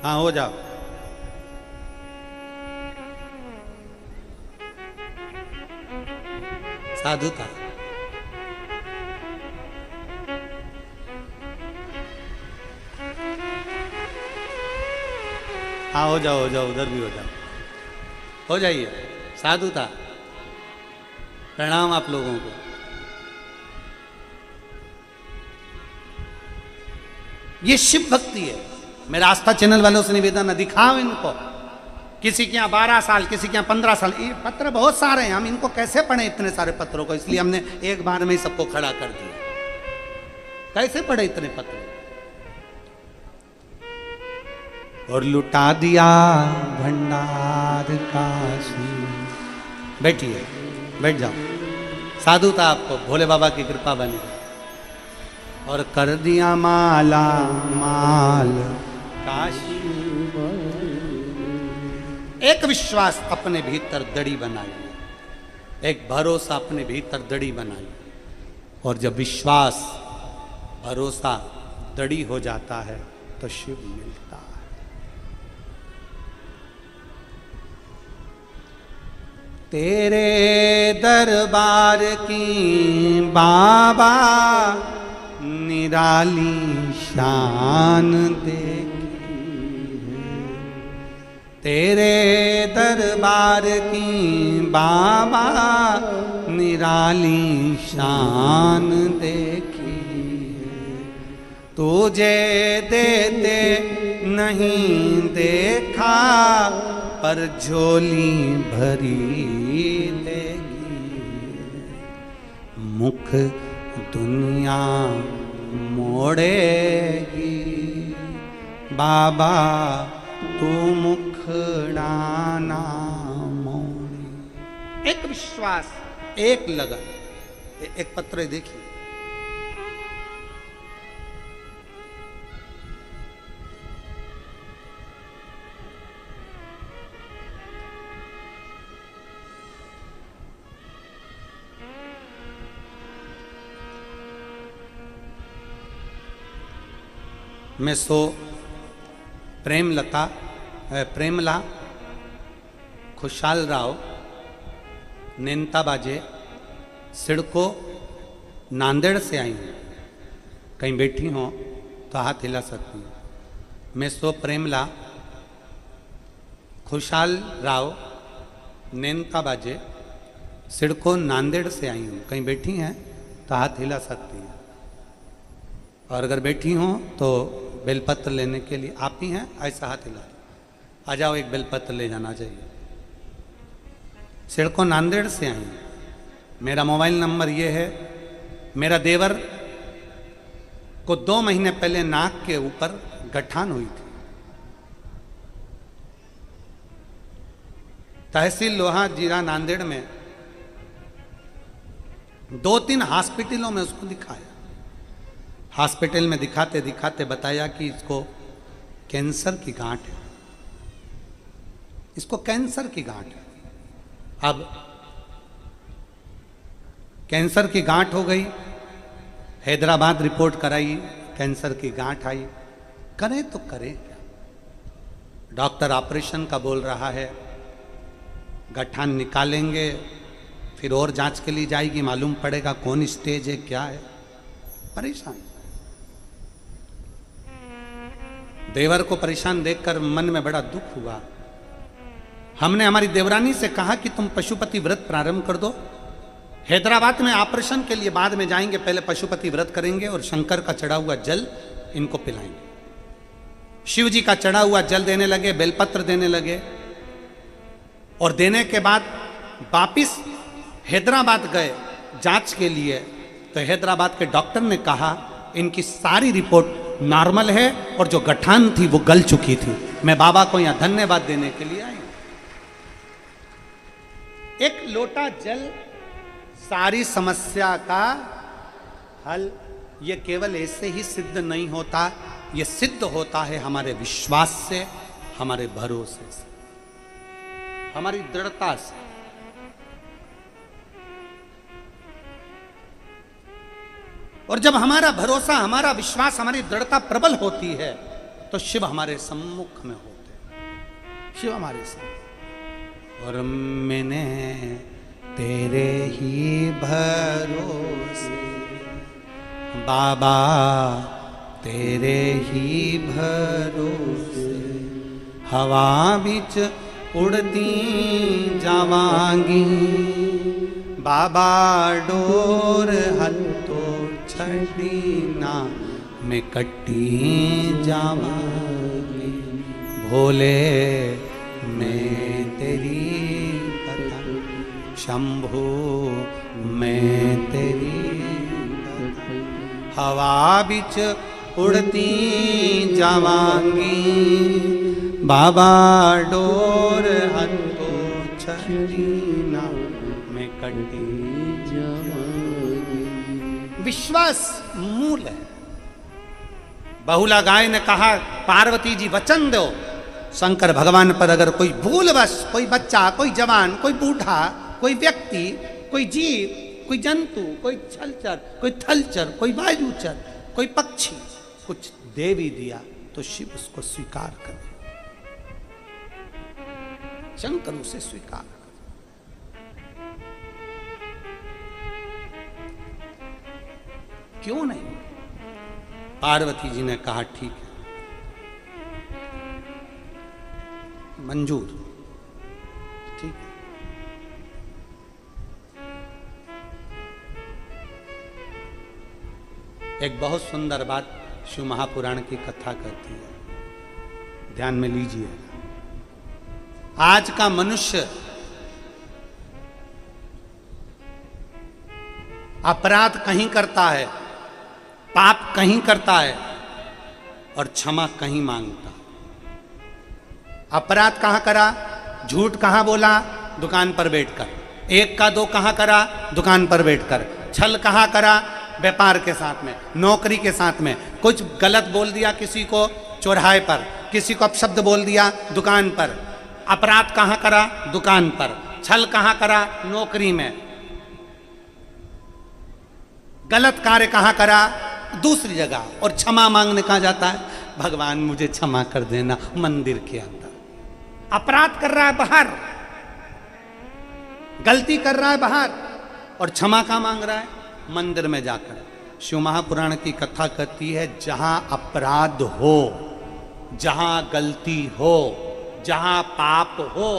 हाँ हो जाओ। साधु था। हाँ हो जाओ, हो जाओ, उधर भी हो जाओ, हो जाइए। साधु था। प्रणाम आप लोगों को। ये शिव भक्ति है। मेरा आस्था चैनल वालों से निवेदन है, दिखाओ इनको। किसी के यहाँ 12 साल, किसी के यहाँ 15 साल, ये पत्र बहुत सारे हैं। हम इनको कैसे पढ़े इतने सारे पत्रों को? इसलिए हमने एक बार में ही सबको खड़ा कर दिया। कैसे पढ़े इतने पत्र? और लुटा दिया भंडार काशी। बैठिए, बैठ जाओ। साधु था आपको, भोले बाबा की कृपा बनी। और कर दिया माला माल काशी। एक विश्वास अपने भीतर दड़ी बना लिया, एक भरोसा अपने भीतर दड़ी बना लिया। और जब विश्वास भरोसा दड़ी हो जाता है तो शिव मिलता है। तेरे दरबार की बाबा निराली शान देखी है। तेरे दरबार की बाबा निराली शान देखी है। तुझे देते नहीं देखा पर झोली भरी देगी। मुख दुनिया मोड़ेगी बाबा तू मुखड़ाना मोड़ी। एक विश्वास, एक लगन। एक पत्र देखिए। मैं सो प्रेमला खुशाल राव नेनता बाजे सिडको नांदेड़ से आई हूँ। कहीं बैठी हो तो हाथ हिला सकती हूँ। मैं सो प्रेमला खुशाल राव नेनता बाजे सिडको नांदेड़ से आई हूँ। कहीं बैठी हैं तो हाथ हिला सकती हैं। और अगर बैठी हों तो बेलपत्र लेने के लिए आप ही हैं, ऐसा हाथ हिला। आ जाओ, एक बेलपत्र ले जाना चाहिए। सिडको नांदेड़ से आई हूँ। मेरा मोबाइल नंबर ये है। मेरा देवर को 2 महीने पहले नाक के ऊपर गठान हुई थी। तहसील लोहा जीरा नांदेड़ में 2-3 हॉस्पिटलों में उसको दिखाया। हॉस्पिटल में दिखाते दिखाते बताया कि इसको कैंसर की गांठ है। इसको कैंसर की गांठ है। अब कैंसर की गांठ हो गई। हैदराबाद रिपोर्ट कराई, कैंसर की गांठ आई। करें तो करें क्या? डॉक्टर ऑपरेशन का बोल रहा है, गठान निकालेंगे, फिर और जांच के लिए जाएगी, मालूम पड़ेगा कौन स्टेज है, क्या है, परेशान। देवर को परेशान देखकर मन में बड़ा दुख हुआ। हमने हमारी देवरानी से कहा कि तुम पशुपति व्रत प्रारंभ कर दो, हैदराबाद में ऑपरेशन के लिए बाद में जाएंगे, पहले पशुपति व्रत करेंगे और शंकर का चढ़ा हुआ जल इनको पिलाएंगे। शिव जी का चढ़ा हुआ जल देने लगे, बेलपत्र देने लगे, और देने के बाद वापिस हैदराबाद गए जांच के लिए। तो हैदराबाद के डॉक्टर ने कहा इनकी सारी रिपोर्ट नॉर्मल है और जो गठान थी वो गल चुकी थी। मैं बाबा को यहां धन्यवाद देने के लिए आई। एक लोटा जल सारी समस्या का हल। ये केवल ऐसे ही सिद्ध नहीं होता, ये सिद्ध होता है हमारे विश्वास से, हमारे भरोसे से, हमारी दृढ़ता से। और जब हमारा भरोसा, हमारा विश्वास, हमारी दृढ़ता प्रबल होती है तो शिव हमारे सम्मुख में होते हैं, शिव हमारे सम्मुख। और मैंने तेरे ही भरोसे बाबा, तेरे ही भरोसे हवा बिच उड़ती जावांगी, बाबा डोर हथो छड़ी ना मैं कट्टी जावांगी, भोले मैं तेरी कथा, शंभू मैं तेरी कथा, हवा बिच उड़ती जावांगी, बाबा डोर हथो छड़ी ना मैं कट्टी जावांगी। विश्वास मूल है। बहुला गाय ने कहा पार्वती जी वचन दो, शंकर भगवान पर अगर कोई भूलवश, कोई बच्चा, कोई जवान, कोई बूढ़ा, कोई व्यक्ति, कोई जीव, कोई जंतु, कोई छलचर, कोई थलचर, कोई वायुचर, कोई पक्षी कुछ दे भी दिया तो शिव उसको स्वीकार करे, शंकर उसे स्वीकार करे। क्यों नहीं? पार्वती जी ने कहा ठीक है, मंजूर, ठीक है। एक बहुत सुंदर बात शिव महापुराण की कथा कहती है, ध्यान में लीजिए। आज का मनुष्य अपराध कहीं करता है, पाप कहीं करता है और क्षमा कहीं मांगता। अपराध कहां करा, झूठ कहां बोला, दुकान पर बैठकर। एक का दो कहां करा, दुकान पर बैठकर। छल कहां करा, व्यापार के साथ में, नौकरी के साथ में। कुछ गलत बोल दिया किसी को चौराहे पर, किसी को अपशब्द बोल दिया दुकान पर। अपराध कहां करा, दुकान पर। छल कहां करा, नौकरी में। गलत कार्य कहां करा, दूसरी जगह। और क्षमा मांगने कहां जाता है, भगवान मुझे क्षमा कर देना, मंदिर के अंदर। अपराध कर रहा है बाहर, गलती कर रहा है बाहर, और क्षमा कहां मांग रहा है, मंदिर में जाकर। शिव महापुराण की कथा कहती है जहां अपराध हो, जहां गलती हो, जहां पाप हो,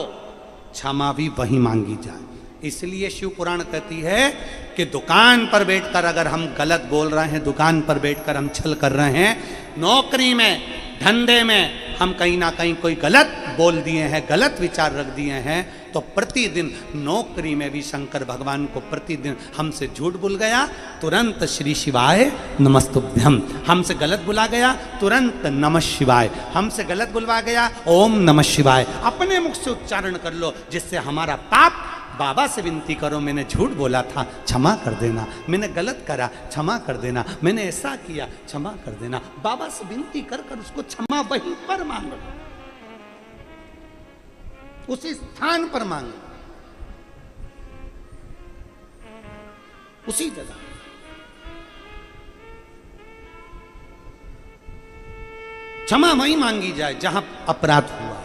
क्षमा भी वहीं मांगी जाए। इसलिए शिव पुराण कहती है कि दुकान पर बैठकर अगर हम गलत बोल रहे हैं, दुकान पर बैठकर हम छल कर रहे हैं, नौकरी में, धंधे में हम कहीं ना कहीं कोई गलत बोल दिए हैं, गलत विचार रख दिए हैं, तो प्रतिदिन नौकरी में भी शंकर भगवान को प्रतिदिन हमसे झूठ बोल गया, तुरंत श्री शिवाय नमस्तुभ्यम। हमसे गलत बुला गया, तुरंत नमः शिवाय। हमसे गलत बुलवा गया, ओम नमः शिवाय। अपने मुख से उच्चारण कर लो, जिससे हमारा पाप, बाबा से विनती करो, मैंने झूठ बोला था, क्षमा कर देना। मैंने गलत करा, क्षमा कर देना। मैंने ऐसा किया, क्षमा कर देना। बाबा से विनती कर कर उसको क्षमा वहीं पर मांगो, उसी स्थान पर मांगो, उसी जगह। क्षमा वहीं मांगी जाए जहां अपराध हुआ,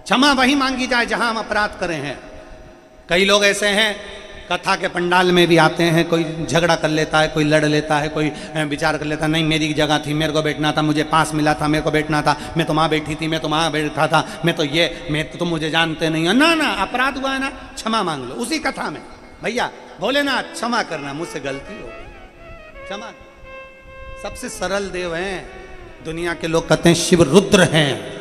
क्षमा वहीं मांगी जाए जहां हम अपराध करे हैं। कई लोग ऐसे हैं, कथा के पंडाल में भी आते हैं, कोई झगड़ा कर लेता है, कोई लड़ लेता है, कोई विचार कर लेता है, नहीं मेरी जगह थी, मेरे को बैठना था, मुझे पास मिला था, मेरे को बैठना था, मैं तो वहाँ बैठी थी, मैं तो वहाँ बैठा था, मैं तो ये, मैं तो मुझे जानते नहीं हो। ना ना, अपराध हुआ है ना, क्षमा मांग लो उसी कथा में। भैया भोलेनाथ क्षमा करना, मुझसे गलती हो, क्षमा। सबसे सरल देव हैं दुनिया के, लोग कहते हैं शिव रुद्र हैं।